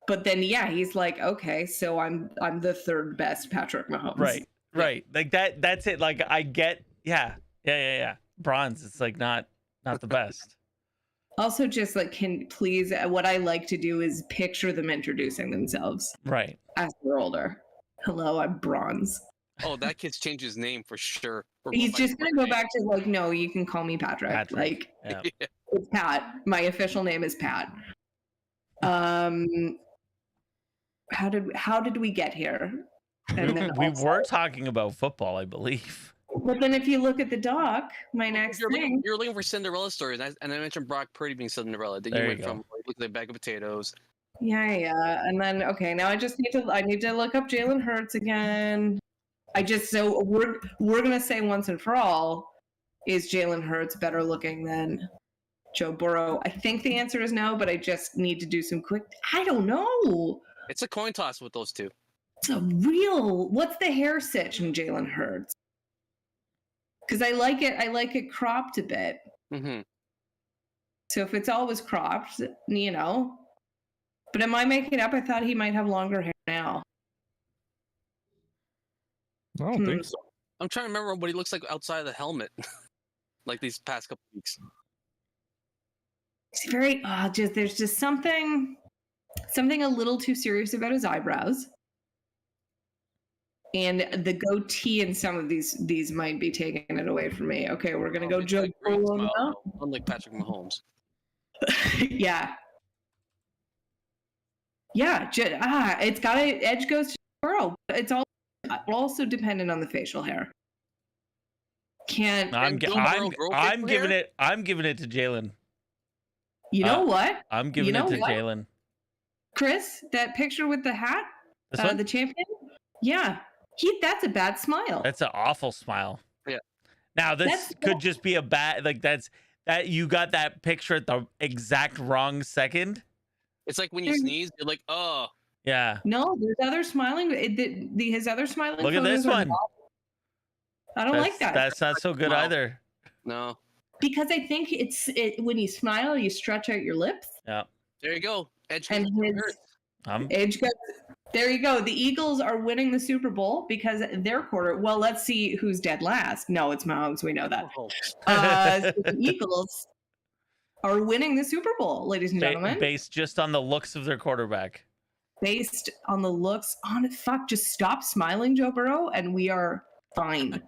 But then he's like, okay, so I'm the third best Patrick Mahomes. Right. Like that's it. Like I get yeah. Bronze, it's like not the best. Also just like what I like to do is picture them introducing themselves. Right. As they're older. Hello, I'm Bronze. Oh, that kid's changed his name for sure. He's just gonna go back to like, no, you can call me Patrick. Like it's Pat. My official name is Pat. How did we get here? And then We also- were talking about football, I believe. But then if you look at the doc, my next thing. You're looking for Cinderella stories, and I mentioned Brock Purdy being Cinderella. Then There you you went go. from looking at a bag of potatoes. Yeah. And then now I need to look up Jalen Hurts again. So we're gonna say once and for all, is Jalen Hurts better looking than Joe Burrow? I think the answer is no, but I just need to do some quick. I don't know. It's a coin toss with those two. It's a real. What's the hair sitch in Jalen Hurts? Because I like it cropped a bit. Mm-hmm. So if it's always cropped, But am I making it up? I thought he might have longer hair now. I don't think so. I'm trying to remember what he looks like outside of the helmet, like these past couple weeks. It's very there's just something a little too serious about his eyebrows. And the goatee in some of these might be taking it away from me. Okay, we're gonna go It's Joe got a great Burrow smile, now. though, unlike Patrick Mahomes. Yeah. It's got an edge goes to Burrow. It's also dependent on the facial hair. I'm giving it to Jalen. You know what? I'm giving it to Jalen. Chris, that picture with the hat, This one? the champion. Yeah, that's a bad smile. That's an awful smile. Yeah. Now this could just be a bad that you got that picture at the exact wrong second. It's like when you sneeze, you're like, oh. Yeah. No, there's other smiling. His other smiling. Look at this one. I don't like that. That's not so good either. No. Because I think when you smile, you stretch out your lips. Yeah. There you go. Edge And Edge goes. There you go. The Eagles are winning the Super Bowl because their quarter. Well, let's see who's dead last. No, it's Mahomes. We know that. Oh. So the Eagles are winning the Super Bowl, ladies and gentlemen. Based just on the looks of their quarterback. Based on the looks on it. Fuck, just stop smiling, Joe Burrow, and we are fine.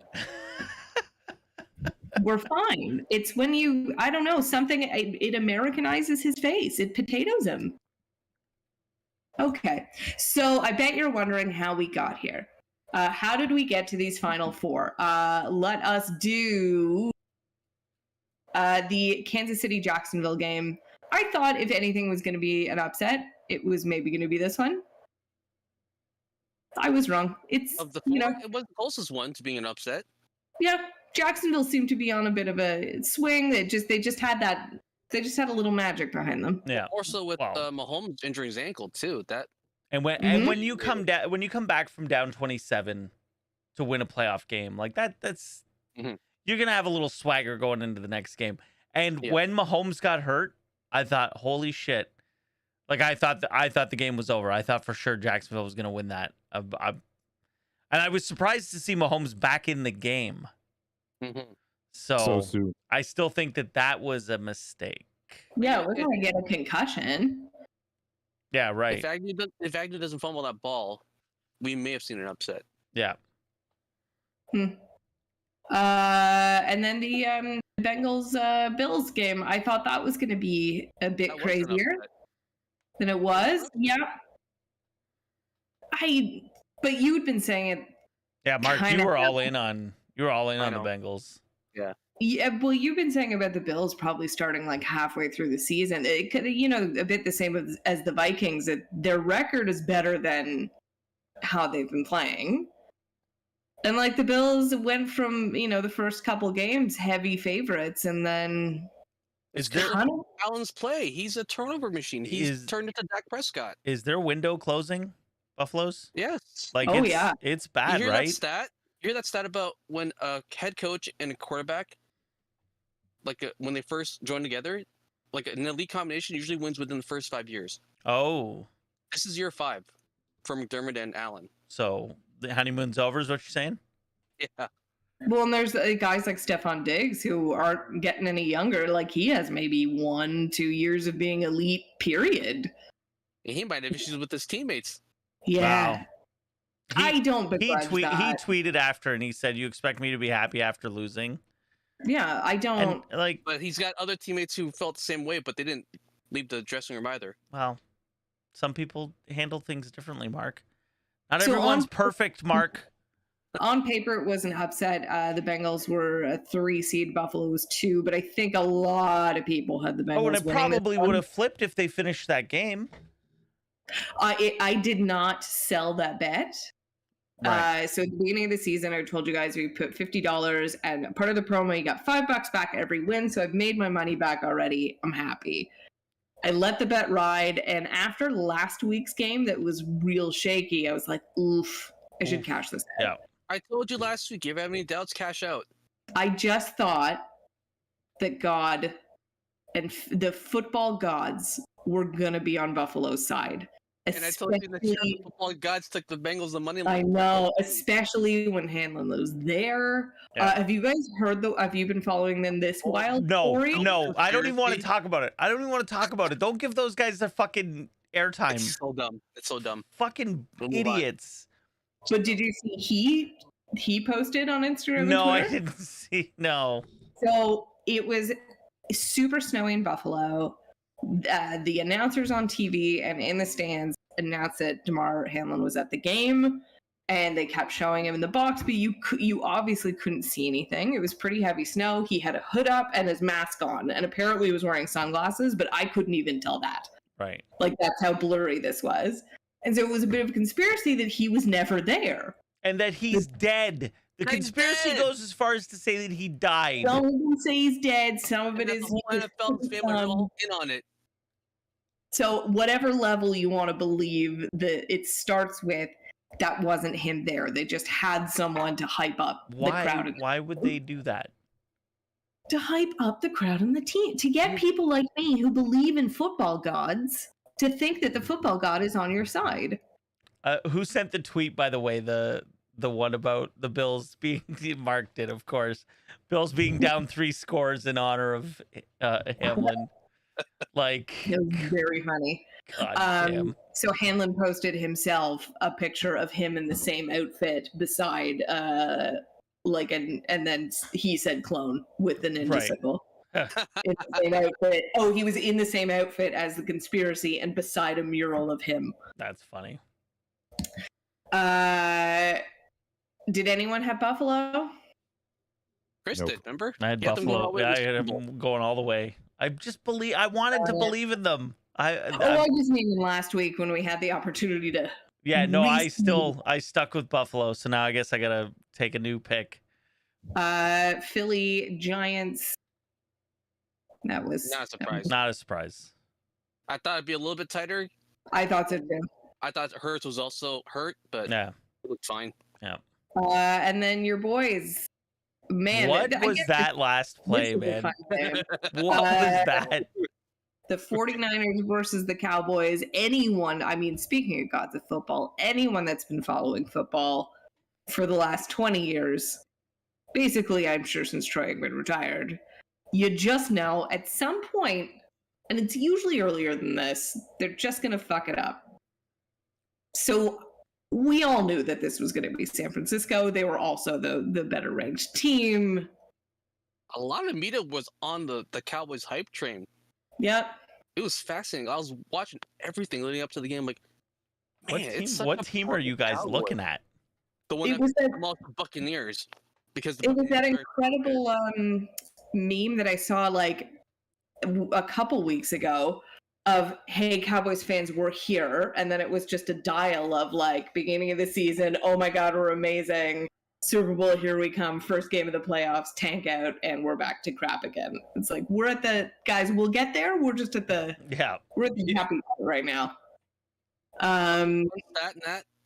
We're fine. It's when I don't know, something, it Americanizes his face. It potatoes him. Okay, so I bet you're wondering how we got here. How did we get to these final four? Let us do the Kansas City-Jacksonville game. I thought if anything was going to be an upset, it was maybe going to be this one. I was wrong. It's, Of the four, it was the closest one to being an upset. Yeah, Jacksonville seemed to be on a bit of a swing. They just had a little magic behind them. Yeah. Also with Mahomes injuring his ankle too. And when you come back from down 27 to win a playoff game like that's you're gonna have a little swagger going into the next game. And when Mahomes got hurt, I thought, holy shit! Like I thought the game was over. I thought for sure Jacksonville was gonna win that. And I was surprised to see Mahomes back in the game. Mm-hmm. So soon. I still think that was a mistake. Yeah, we're gonna get a concussion. Yeah, right. If Agnew doesn't fumble that ball, we may have seen an upset. Yeah. And then the Bengals Bills game, I thought that was going to be a bit crazier than it was. Yeah. But you'd been saying it. Yeah, Mark, you were all in on the Bengals. Yeah. Yeah, well, you've been saying about the Bills probably starting like halfway through the season. It could, a bit the same as the Vikings. That their record is better than how they've been playing. And like the Bills went from, the first couple games heavy favorites, and then it's Allen's play. He's a turnover machine. He's turned into Dak Prescott. Is their window closing, Buffalo's? Yes. Like it's bad, you hear right? You hear that stat about when a head coach and a quarterback, when they first join together, like an elite combination usually wins within the first 5 years. Oh. This is year 5 for McDermott and Allen. So the honeymoon's over is what you're saying? Yeah. Well, and there's guys like Stephon Diggs who aren't getting any younger. Like he has maybe 1-2 years of being elite, period. And he might have issues with his teammates. Yeah. Wow. I don't begrudge that. He tweeted after and he said, "You expect me to be happy after losing?" Yeah, I don't. And, but he's got other teammates who felt the same way, but they didn't leave the dressing room either. Well, some people handle things differently, Mark. Not So everyone's perfect, Mark. On paper, it was an upset. The Bengals were a 3 seed. Buffalo was 2, but I think a lot of people had the Bengals Oh, and it winning this probably one. would have flipped if they finished that game. I did not sell that bet. Right. So at the beginning of the season, I told you guys we put $50, and part of the promo, you got $5 back every win. So I've made my money back already. I'm happy. I let the bet ride, and after last week's game that was real shaky, I was like, oof, I should cash this out. Yeah. I told you last week, if you have any doubts, cash out. I just thought that God and the football gods were going to be on Buffalo's side. And I told you the football gods took the Bengals the money line. I know, especially when Hanlon was there. Yeah. Have you guys heard have you been following them this wild? No, story? no, I don't even want to talk about it. Don't give those guys their fucking airtime. It's so dumb. It's so dumb. Fucking idiots. But did you see he posted on Instagram? No, and I didn't see. No. So it was super snowy in Buffalo. The announcers on TV and in the stands announced that DeMar Hamlin was at the game, and they kept showing him in the box, but you obviously couldn't see anything. It was pretty heavy snow. He had a hood up and his mask on, and apparently he was wearing sunglasses, but I couldn't even tell that. Right. Like, that's how blurry this was. And so it was a bit of a conspiracy that he was never there. And that he's dead. The conspiracy goes as far as to say that he died. Some of them say he's dead. Some of it is the whole NFL family are all in on it. So whatever level you want to believe that it starts with, that wasn't him there. They just had someone to hype up the crowd. Why would they do that? To hype up the crowd and the team. To get people like me who believe in football gods to think that the football god is on your side. Who sent the tweet, by the way? The one about the Bills being Mark did, of course. Bills being down 3 scores in honor of Hamlin. Like, it was very funny. God damn. So Hanlon posted himself a picture of him in the same outfit beside and then he said clone with the ninja sickle. In the same outfit. Oh, he was in the same outfit as the conspiracy and beside a mural of him. That's funny. Did anyone have Buffalo? Chris did, remember? I had Buffalo. Yeah, I had him going all the way. I wanted to believe in them. I just mean last week when we had the opportunity to. Yeah, no, I stuck with Buffalo, so now I guess I gotta take a new pick. Philly Giants. That was not a surprise. Not a surprise. I thought it'd be a little bit tighter. I thought so too. I thought Hurts was also hurt, but yeah, it looked fine. Yeah. And then your boys. Man, what was that last play, man? What was that? The 49ers versus the Cowboys. Anyone, I mean, speaking of gods of football, anyone that's been following football for the last 20 years, basically, I'm sure since Troy Aikman retired, you just know at some point, and it's usually earlier than this, they're just going to fuck it up. So we all knew that this was going to be San Francisco. They were also the better ranked team. A lot of media was on the Cowboys hype train. Yep. It was fascinating. I was watching everything leading up to the game. Like, man, what team are you guys looking at? The one that lost the Buccaneers. Because it was that incredible meme that I saw like a couple weeks ago of, hey, Cowboys fans, we're here. And then it was just a dial of like beginning of the season. Oh my God, we're amazing. Super Bowl, here we come. First game of the playoffs, tank out, and we're back to crap again. It's like, we're at the, guys, we'll get there. We're just at the, we're at the happy right now.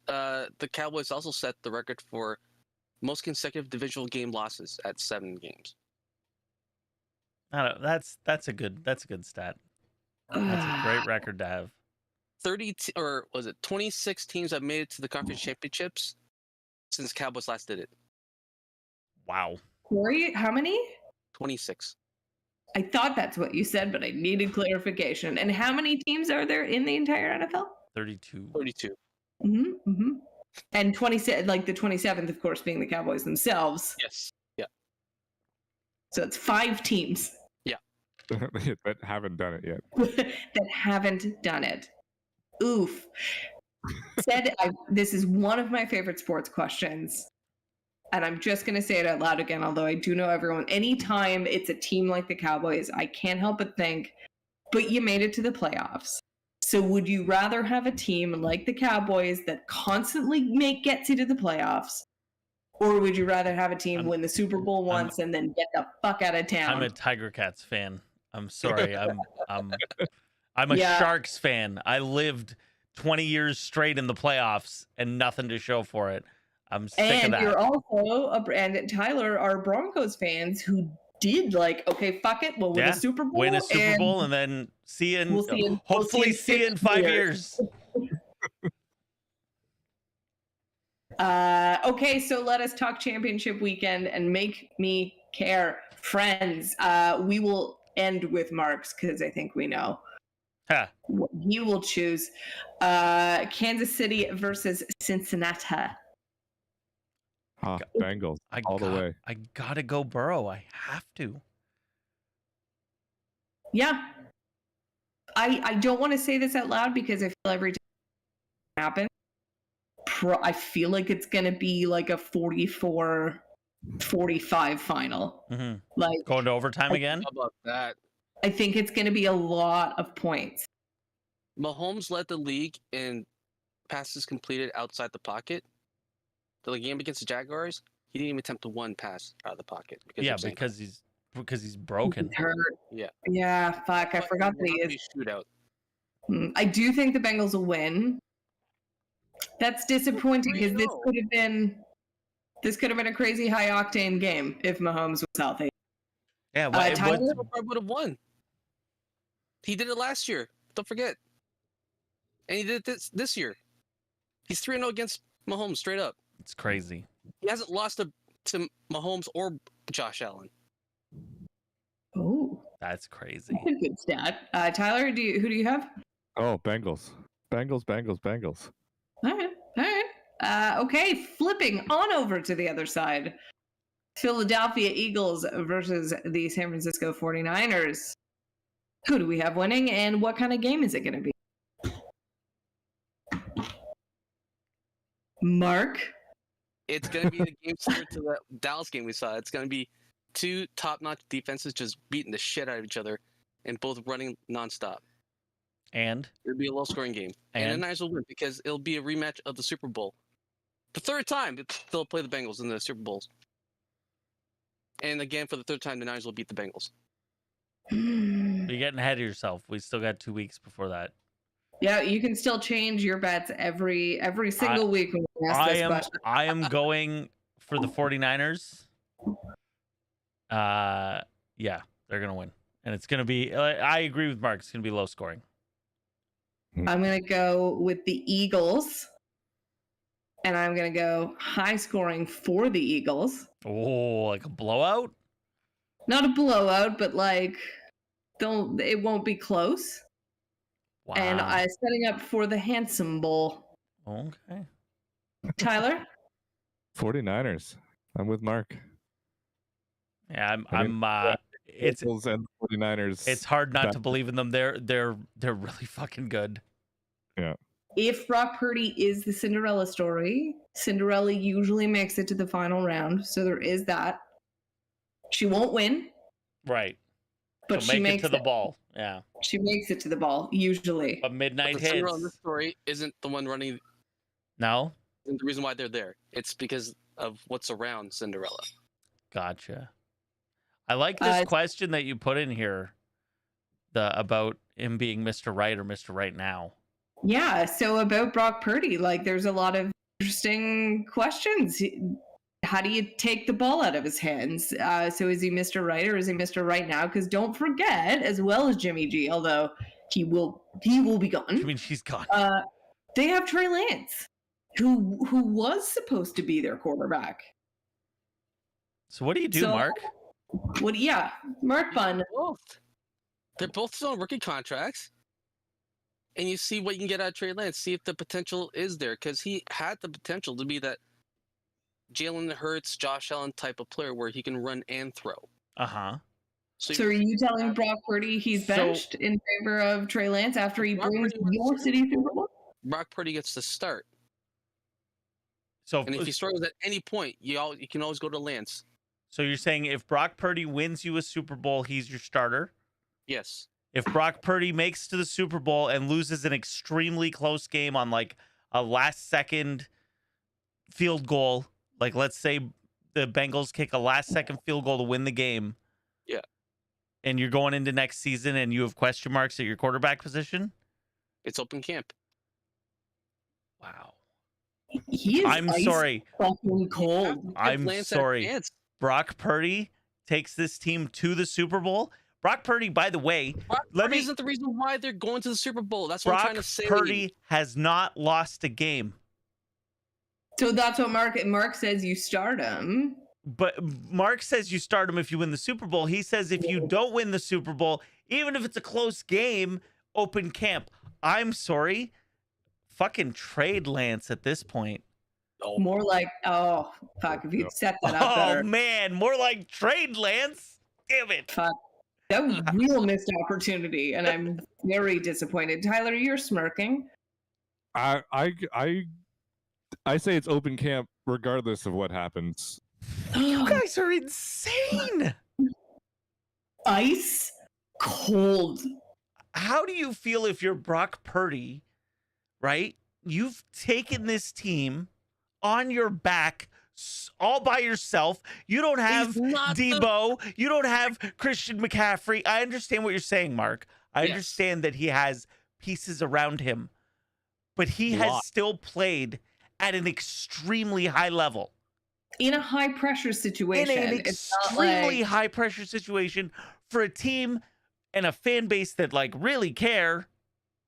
The Cowboys also set the record for most consecutive divisional game losses at 7 games. I don't know. That's a good stat. That's a great record to have. 26 teams have made it to the conference championships since Cowboys last did it. Wow. Corey, how many? 26. I thought that's what you said, but I needed clarification. And how many teams are there in the entire NFL? 32. 32. Mm-hmm. Mm-hmm. And 27, like the 27th, of course, being the Cowboys themselves. Yes. Yeah. So it's 5 teams. Yeah. that haven't done it yet. That haven't done it. Oof. This is one of my favorite sports questions. And I'm just going to say it out loud again, although I do know everyone. Anytime it's a team like the Cowboys, I can't help but think, but you made it to the playoffs. So would you rather have a team like the Cowboys that constantly gets you to the playoffs? Or would you rather have a team win the Super Bowl once and then get the fuck out of town? I'm a Tiger Cats fan. I'm sorry. I'm a Sharks fan. I lived 20 years straight in the playoffs and nothing to show for it. I'm sick of that. And you're also and Tyler are Broncos fans who did okay, fuck it, we'll win a Super Bowl. Win a Super Bowl and then see you hopefully see you in 5 years. Okay, so let us talk championship weekend and make me care. Friends, we will end with Mark's because I think we know. Huh. What you will choose. Kansas City versus Cincinnati. Bengals all the way. I gotta go Burrow. I have to. Yeah. I don't want to say this out loud because I feel every time it happens, I feel like it's going to be like a 44-45 final. Mm-hmm. Like going to overtime again? How about that? I think it's going to be a lot of points. Mahomes led the league in passes completed outside the pocket. The game against the Jaguars, he didn't even attempt one pass out of the pocket. Because he's broken. He's hurt. Yeah. Yeah, fuck. I forgot that he is. Shootout. I do think the Bengals will win. That's disappointing because this could have been a crazy high octane game if Mahomes was healthy. Yeah, Tyler would have won. He did it last year. Don't forget. And he did it this year. He's 3-0 against Mahomes straight up. It's crazy. He hasn't lost to Mahomes or Josh Allen. Oh, that's crazy. That's a good stat. Tyler, who do you have? Oh, Bengals. Bengals. All right. Okay, flipping on over to the other side. Philadelphia Eagles versus the San Francisco 49ers. Who do we have winning, and what kind of game is it going to be? Mark? It's going to be a game similar to the Dallas game we saw. It's going to be two top-notch defenses just beating the shit out of each other and both running nonstop. And? It'll be a low-scoring game. And the Niners will win because it'll be a rematch of the Super Bowl. The third time they'll play the Bengals in the Super Bowls. And again, for the third time, the Niners will beat the Bengals. You're getting ahead of yourself. We still got 2 weeks before that. Yeah, you can still change your bets every single week when we ask this question. I am going for the 49ers. Yeah, they're going to win. And it's going to be, I agree with Mark, it's going to be low scoring. I'm going to go with the Eagles. And I'm going to go high scoring for the Eagles. Oh, like a blowout? Not a blowout, but it won't be close. Wow. And I'm setting up for the Handsome Bowl. Okay. Tyler? 49ers. I'm with Mark. Yeah, it's and 49ers. It's hard not to believe in them. They're really fucking good. Yeah. If Brock Purdy is the Cinderella story, Cinderella usually makes it to the final round, so there is that. She won't win. Right. But she makes it to the ball. Yeah. She makes it to the ball, usually. But midnight hits. Cinderella in this story isn't the one running. No? Isn't the reason why they're there. It's because of what's around Cinderella. Gotcha. I like this question that you put in here about him being Mr. Right or Mr. Right now. Yeah, so about Brock Purdy, there's a lot of interesting questions. How do you take the ball out of his hands? So is he Mr. Right or is he Mr. Right now? Because don't forget, as well as Jimmy G, although he will be gone. Jimmy G's gone. They have Trey Lance, who was supposed to be their quarterback. So what do you do, Mark? Mark Bunn. They're both still on rookie contracts. And you see what you can get out of Trey Lance. See if the potential is there. Because he had the potential to be that Jalen Hurts, Josh Allen type of player where he can run and throw. Uh-huh. So are you telling Brock Purdy he's benched in favor of Trey Lance after he brings your city Super Bowl? Brock Purdy gets to start. So, And if he struggles at any point, you can always go to Lance. So you're saying if Brock Purdy wins you a Super Bowl, he's your starter? Yes. If Brock Purdy makes to the Super Bowl and loses an extremely close game on like a last-second field goal, like let's say the Bengals kick a last-second field goal to win the game. Yeah. And you're going into next season and you have question marks at your quarterback position? It's open camp. Wow. He is I'm sorry. Fucking cold. I'm sorry. Brock Purdy takes this team to the Super Bowl. Brock Purdy, by the way, Brock Purdy isn't the reason why they're going to the Super Bowl. That's what I'm trying to say. Brock Purdy has not lost a game. So that's what Mark says. You start him. But Mark says you start him if you win the Super Bowl. He says if you don't win the Super Bowl, even if it's a close game, open camp. I'm sorry. Fucking trade Lance at this point. More like, oh, fuck, if you'd set that up better. Oh, man, more like trade Lance. Damn it. Fuck. That was a real missed opportunity, and I'm very disappointed. Tyler, you're smirking. I say it's open camp regardless of what happens. You guys are insane. Ice cold. How do you feel if you're Brock Purdy, right? You've taken this team on your back all by yourself. You don't have Debo. You don't have Christian McCaffrey. I understand what you're saying, Mark. I understand that he has pieces around him, but he has still played at an extremely high level. In a high pressure situation. In an extremely high pressure situation for a team and a fan base that like really care.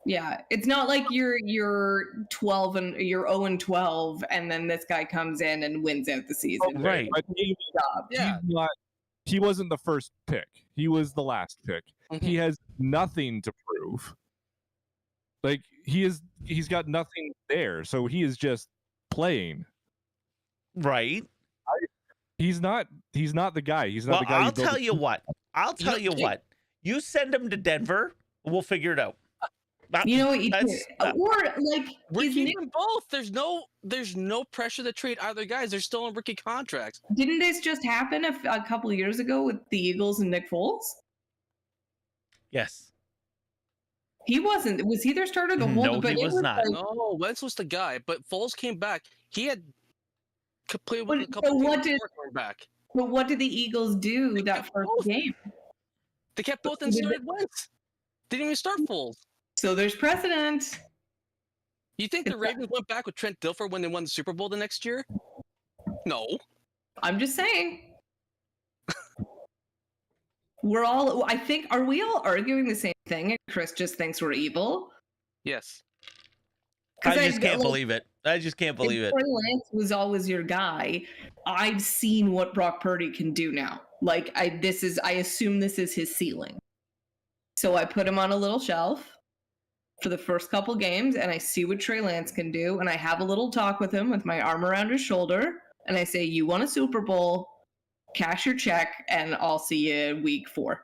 Yeah, it's not like you're 12 and you're 0-12, and then this guy comes in and wins out the season. Right. But he wasn't the first pick. He was the last pick. Mm-hmm. He has nothing to prove. Like he's got nothing there, so he is just playing. Right. He's not the guy. He's not the guy. I'll tell you what. You send him to Denver, we'll figure it out. You know what you do? Or like we're keeping both. There's no pressure to trade either guys. They're still on rookie contracts. Didn't this just happen a couple of years ago with the Eagles and Nick Foles? Yes. He wasn't. Was he their starter the whole? No, he was not. No, Wentz was the guy, but Foles came back. He had played with a couple back. But what did the Eagles do that first game? They kept both and started Wentz. They didn't even start Foles. So there's precedent. You think the Ravens went back with Trent Dilfer when they won the Super Bowl the next year? No. I'm just saying. Are we all arguing the same thing and Chris just thinks we're evil? Yes. I just can't believe it. I just can't believe it. Trey Lance was always your guy. I've seen what Brock Purdy can do now. Like I assume this is his ceiling. So I put him on a little shelf for the first couple games, and I see what Trey Lance can do, and I have a little talk with him with my arm around his shoulder, and I say, you won a Super Bowl, cash your check, and I'll see you week 4.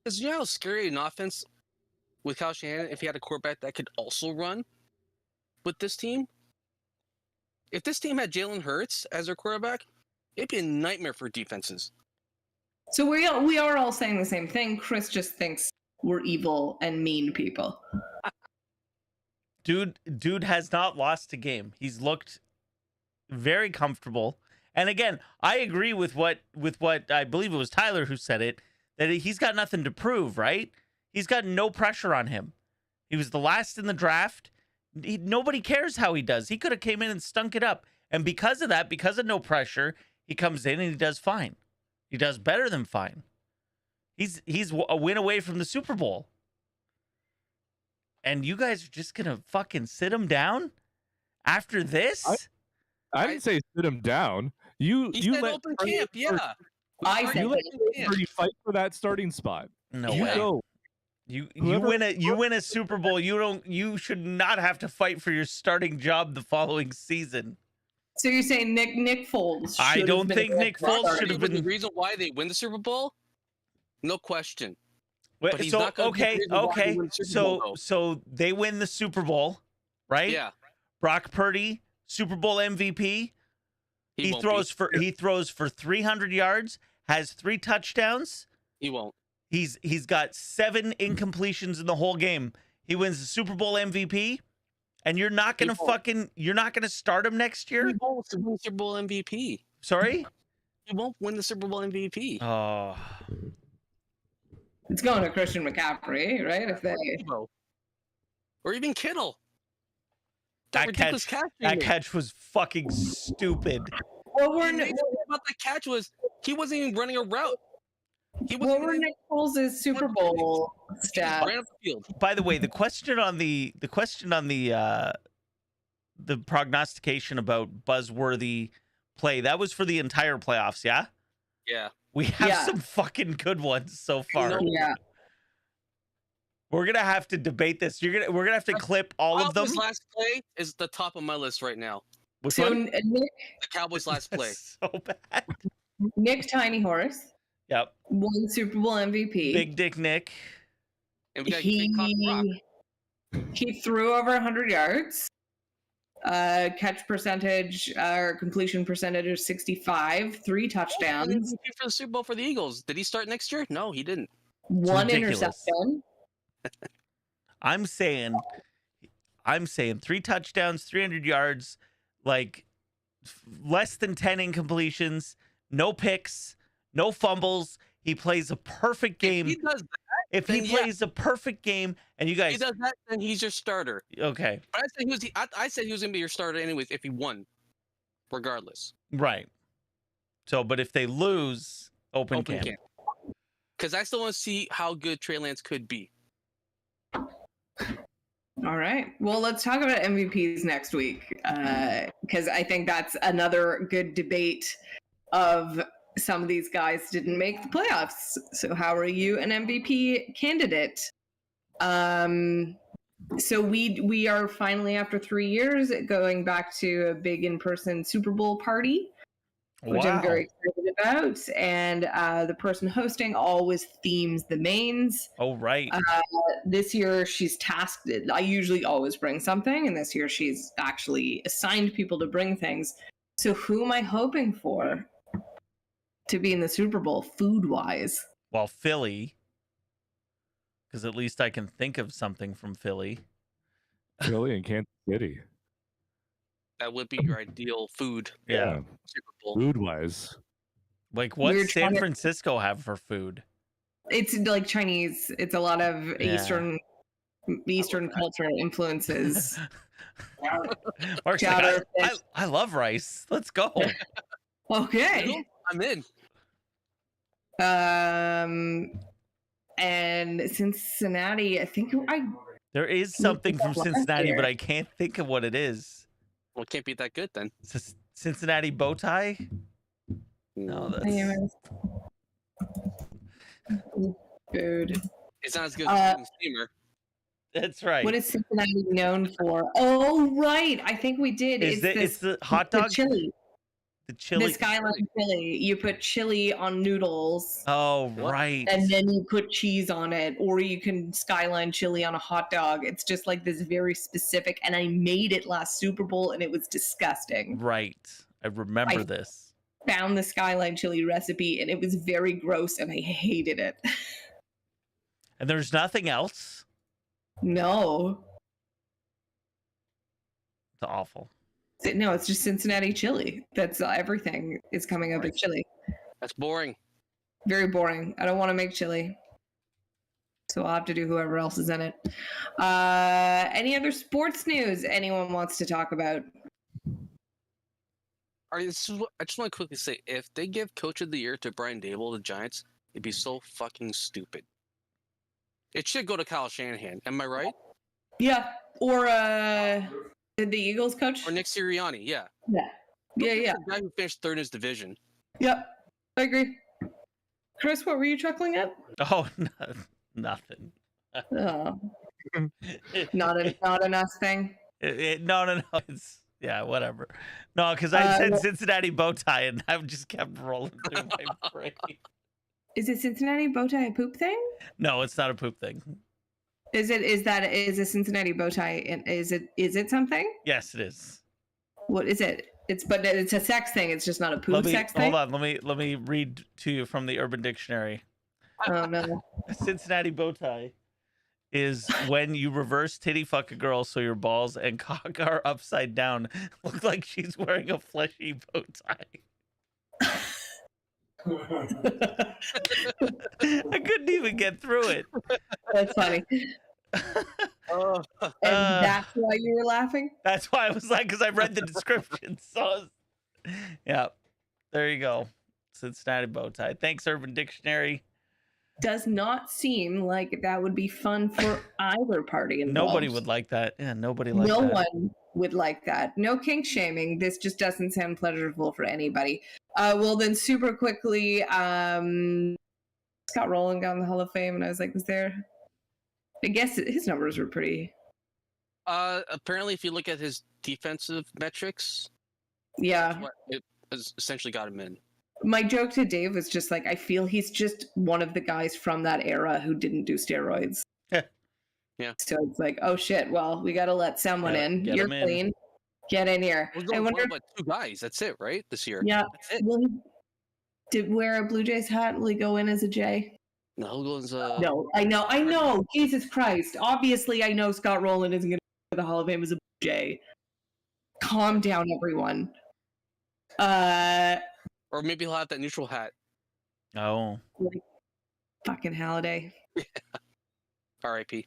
Because you know how scary an offense with Kyle Shanahan, if he had a quarterback that could also run with this team? If this team had Jalen Hurts as their quarterback, it'd be a nightmare for defenses. So we are all saying the same thing. Chris just thinks we're evil and mean people. Dude has not lost a game. He's looked very comfortable. And again, I agree with what I believe it was Tyler who said it, that he's got nothing to prove, right? He's got no pressure on him. He was the last in the draft. Nobody cares how he does. He could have came in and stunk it up. And because of that, because of no pressure, he comes in and he does fine. He does better than fine. He's a win away from the Super Bowl. And you guys are just going to fucking sit him down after this? I didn't say sit him down. You let open camp, yeah. You let Purdy fight for that starting spot. No way. Go. You win a Super Bowl. You should not have to fight for your starting job the following season. So you're saying Nick Foles? I don't think Nick Foles should have been the reason why they win the Super Bowl. No question. So they win the Super Bowl. right? Yeah. Brock Purdy, Super Bowl MVP. He throws for 300 yards, has 3 touchdowns. He won't. He's got 7 incompletions in the whole game. He wins the Super Bowl MVP, and you're not gonna start him next year. He won't win the Super Bowl MVP. Sorry, He won't win the Super Bowl MVP. oh, It's going to Christian McCaffrey, right? If they Or even Kittle. that ridiculous catch was fucking stupid. What were The amazing thing about that catch was he wasn't even running a route. what were Nick Foles' Super Bowl stats? Ran up the field. By the way, the question on the prognostication about buzzworthy play, that was for the entire playoffs, yeah? Yeah. We have Yeah. some fucking good ones so far. Yeah. We're gonna have to debate this. We're gonna have to clip all of them. Cowboys' last play is the top of my list right now. Which So one? Nick, The Cowboys' last play. So bad. Nick Tiny Horse Yep. won Super Bowl MVP. Big Dick Nick. And we got Big Cock Brock. He threw over 100 yards. Catch percentage or completion percentage of 65, 3 touchdowns, MVP for the Super Bowl for the Eagles. Did he start next year? No, he didn't. 1 ridiculous. interception. I'm saying 3 touchdowns, 300 yards, like less than 10 incompletions, no picks, no fumbles. He plays a perfect game. If he does that, If he then yeah. plays a perfect game, and you if he guys, does that, then he's your starter. okay, But I said he was gonna be your starter anyways if he won, regardless. right. So, but if they lose, open camp. Because I still want to see how good Trey Lance could be. All right. Well, let's talk about MVPs next week because I think that's another good debate of some of these guys didn't make the playoffs. So how are you an MVP candidate? So we are finally, after 3 years, going back to a big in-person Super Bowl party, which I'm very excited about. And the person hosting always themes the mains. Oh, right. This year she's tasked. I usually always bring something, and this year she's actually assigned people to bring things. So who am I hoping for to be in the Super Bowl food-wise? Well, Philly, because at least I can think of something from Philly. Philly and Kansas City. That would be your ideal food. Yeah. Super Bowl. Food wise. Like, what We're San trying to- Francisco have for food? It's like Chinese. It's a lot of Yeah. Eastern culture influences. Mark's like, Chowder fish. I love rice. Let's go. Okay. I'm in. And Cincinnati, I think There is something from Cincinnati, but I can't think of what it is. Well, it can't be that good then. Cincinnati bow tie? No, that's food. It's not as good as the steamer. that's right. What is Cincinnati known for? Oh, right. I think we did. It's the hot dog? The chili. The chili. The Skyline chili. You put chili on noodles. Oh, What? right. And then you put cheese on it, or you can Skyline chili on a hot dog. It's just like this very specific, and I made it last Super Bowl, and it was disgusting. Right. I remember this. Found the Skyline chili recipe, and it was very gross, and I hated it. And there's nothing else. No. It's awful. No, it's just Cincinnati chili. That's everything is coming up as chili. That's boring. Very boring. I don't want to make chili. So I'll have to do whoever else is in it. Any other sports news anyone wants to talk about? I just want to quickly say, if they give Coach of the Year to Brian Dable, the Giants, it'd be so fucking stupid. It should go to Kyle Shanahan. Am I right? Yeah. Or the Eagles coach? Or Nick Sirianni? Yeah. Yeah. Yeah. The guy who finished third in his division. Yep. I agree. Chris, what were you chuckling at? Oh, nothing. Oh. Not an us thing. No. It's yeah, whatever. No, because I said Cincinnati bow tie, and I just kept rolling through my brain. Is it Cincinnati bow tie a poop thing? No, it's not a poop thing. Is a Cincinnati bow tie? Is it something? Yes, it is. What is it? It's a sex thing. It's just not a poop sex thing. Hold on. Let me read to you from the Urban Dictionary. Oh no. A Cincinnati bow tie is when you reverse titty fuck a girl so your balls and cock are upside down, look like she's wearing a fleshy bow tie. I couldn't even get through it. That's funny. And that's why you were laughing? That's why I was like, because I read the description. So, yeah, there you go. Cincinnati bow tie. Thanks, Urban Dictionary. Does not seem like that would be fun for either party involved. Nobody would like that. Yeah, nobody like that. No one would like that. No kink shaming. This just doesn't sound pleasurable for anybody. Well, then super quickly, Scott Rowland got in the Hall of Fame, and I was like, was there? I guess his numbers were pretty. Apparently, if you look at his defensive metrics, Yeah. it has essentially got him in. My joke to Dave was just like, I feel he's just one of the guys from that era who didn't do steroids. Yeah. So it's like, oh shit, well, we got to let someone in. You're clean. Get in here. I wonder about 2 guys. That's it, right? This year. Yeah. That's it. Will he did wear a Blue Jays hat? Will he go in as a J? No, he'll go as No, I know. Jesus Christ. Obviously, I know Scott Rowland isn't going to go to the Hall of Fame as a J. Calm down, everyone. Or maybe he'll have that neutral hat. Oh. Like, fucking Halliday. R.I.P.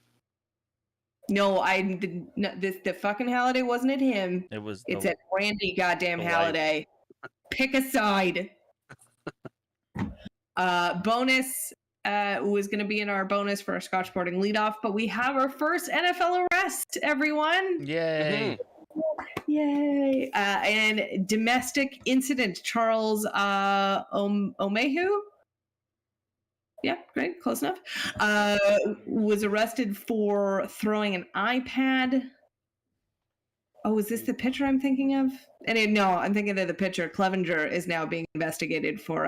No, the fucking Halliday wasn't at him. It's at Randy goddamn Halliday. Pick a side. Bonus was going to be in our bonus for our Scotch Sporting leadoff, but we have our first NFL arrest, everyone. Yay. Yay. And domestic incident, Charles Omehu. Yeah, great, close enough. Was arrested for throwing an iPad. Oh, is this the pitcher I'm thinking of? No, I'm thinking of the pitcher. Clevenger is now being investigated for.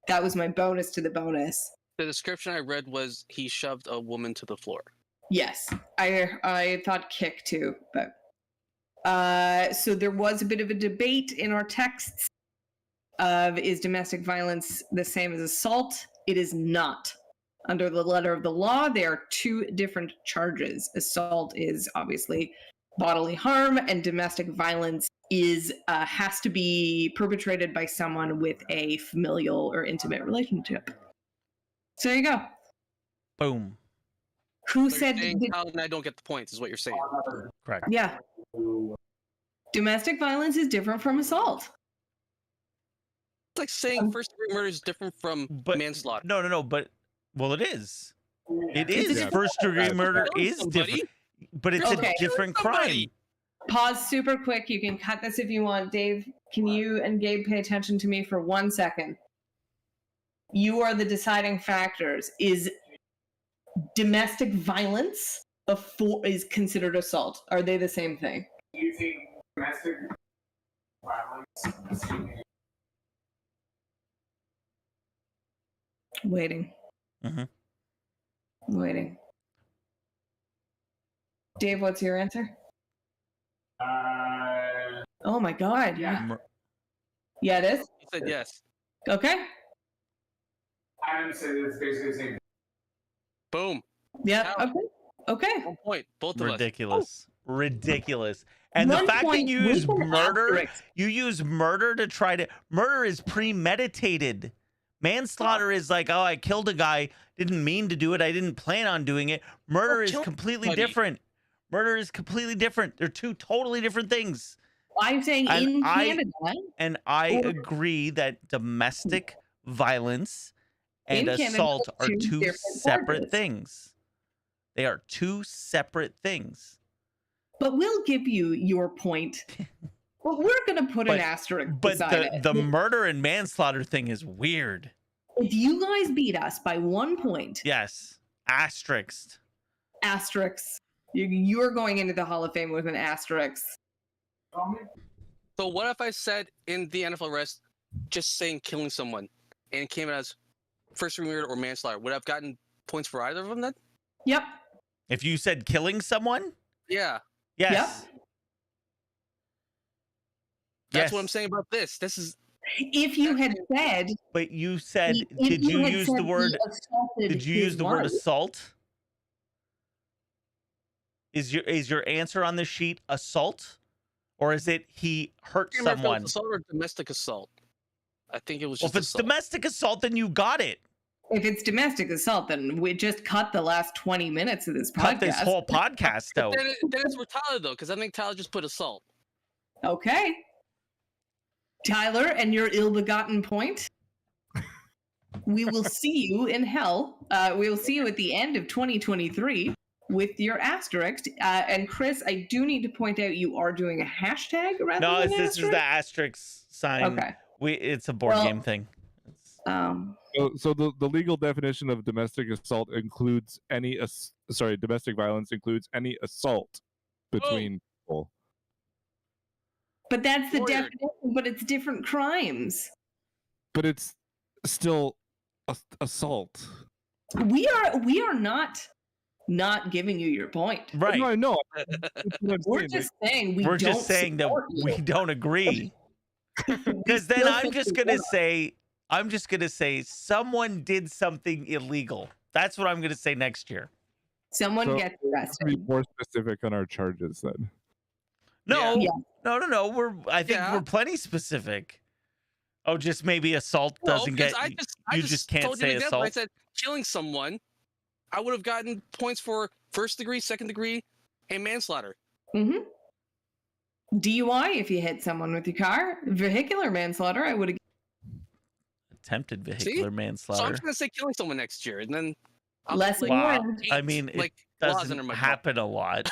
That was my bonus to the bonus. The description I read was he shoved a woman to the floor. Yes, I thought kick too, but so there was a bit of a debate in our texts of is domestic violence the same as assault? It is not. Under the letter of the law, there are 2 different charges. Assault is obviously bodily harm, and domestic violence is has to be perpetrated by someone with a familial or intimate relationship. So there you go. Boom. Who So said I don't get the points is what you're saying. Correct. Yeah. Domestic violence is different from assault. It's like saying first-degree murder is different from manslaughter. No. But it is. It is. different- First-degree murder is different, but it's a different crime. Pause super quick. You can cut this if you want. Dave, can you and Gabe pay attention to me for 1 second? You are the deciding factors. Is domestic violence is considered assault? Are they the same thing? Do you think domestic violence? Waiting. Waiting. Dave, what's your answer? Oh my God. Yeah. Yeah, it is? He said yes. Okay. I would say it's basically the same. Boom. Yeah. How? Okay. 1 point. Both of Ridiculous. Ridiculous. And the 1 fact that point you use with an murder, asterisk. you use murder to try to. Murder is premeditated. Manslaughter is like, oh, I killed a guy, didn't mean to do it, I didn't plan on doing it. Murder is completely different. Murder is completely different. They're 2 totally different things. I'm saying in Canada. And I agree that domestic violence and In Canada, assault are 2 2 different separate charges. things. They are 2 separate things. But we'll give you your point. But we're going to put an asterisk But beside the it. murder and manslaughter thing is weird. If you guys beat us by 1 point, Yes. Asterisked. asterisks, you're going into the Hall of Fame with an asterisk. So what if I said in the NFL arrest, just saying killing someone, and it came out as first-degree murder or manslaughter? Would I have gotten points for either of them then? Yep. If you said killing someone? Yeah. Yes. Yep. That's what I'm saying about this. This is if you had said, but you said, if did you had use said the word? he assaulted Did you his use the word wife, assault? Is your answer on the sheet assault, or is it he hurt I can't remember if it someone? was assault or domestic assault. I think it was Well, just if it's assault. domestic assault, then you got it. If it's domestic assault, then we just cut the last 20 minutes of this podcast. Cut this whole podcast out. Then it's for Tyler though, because I think Tyler just put assault. Okay. Tyler, and your ill-begotten point. We will see you in hell. We will see you at the end of 2023 with your asterisk. And Chris, I do need to point out you are doing a hashtag rather No, than this is the asterisk sign. Okay. It's a board game thing. So the legal definition of domestic assault includes domestic violence includes any assault between people. But that's the definition, but it's different crimes. But it's still assault. We are not giving you your point. Right. No, I know. We're just saying we're just saying that we don't agree. Because then I'm just gonna say someone did something illegal. That's what I'm gonna say next year. Someone gets arrested. Be more specific on our charges then. No, Yeah. no. I think we're plenty specific. Oh, just maybe assault doesn't get. You just can't say assault. I said killing someone. I would have gotten points for first degree, second degree, and manslaughter. Mm-hmm. DUI if you hit someone with your car. Vehicular manslaughter, I would have. Attempted vehicular manslaughter. So I'm just gonna say killing someone next year, and then Lesson learned. I mean, it doesn't happen a lot.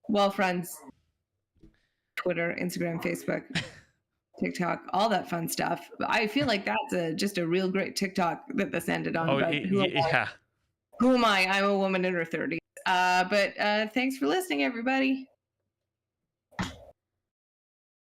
Well, friends, Twitter, Instagram, Facebook, TikTok, all that fun stuff. I feel like that's just a real great TikTok that this ended on. Who am I? I'm a woman in her 30s. But thanks for listening, everybody.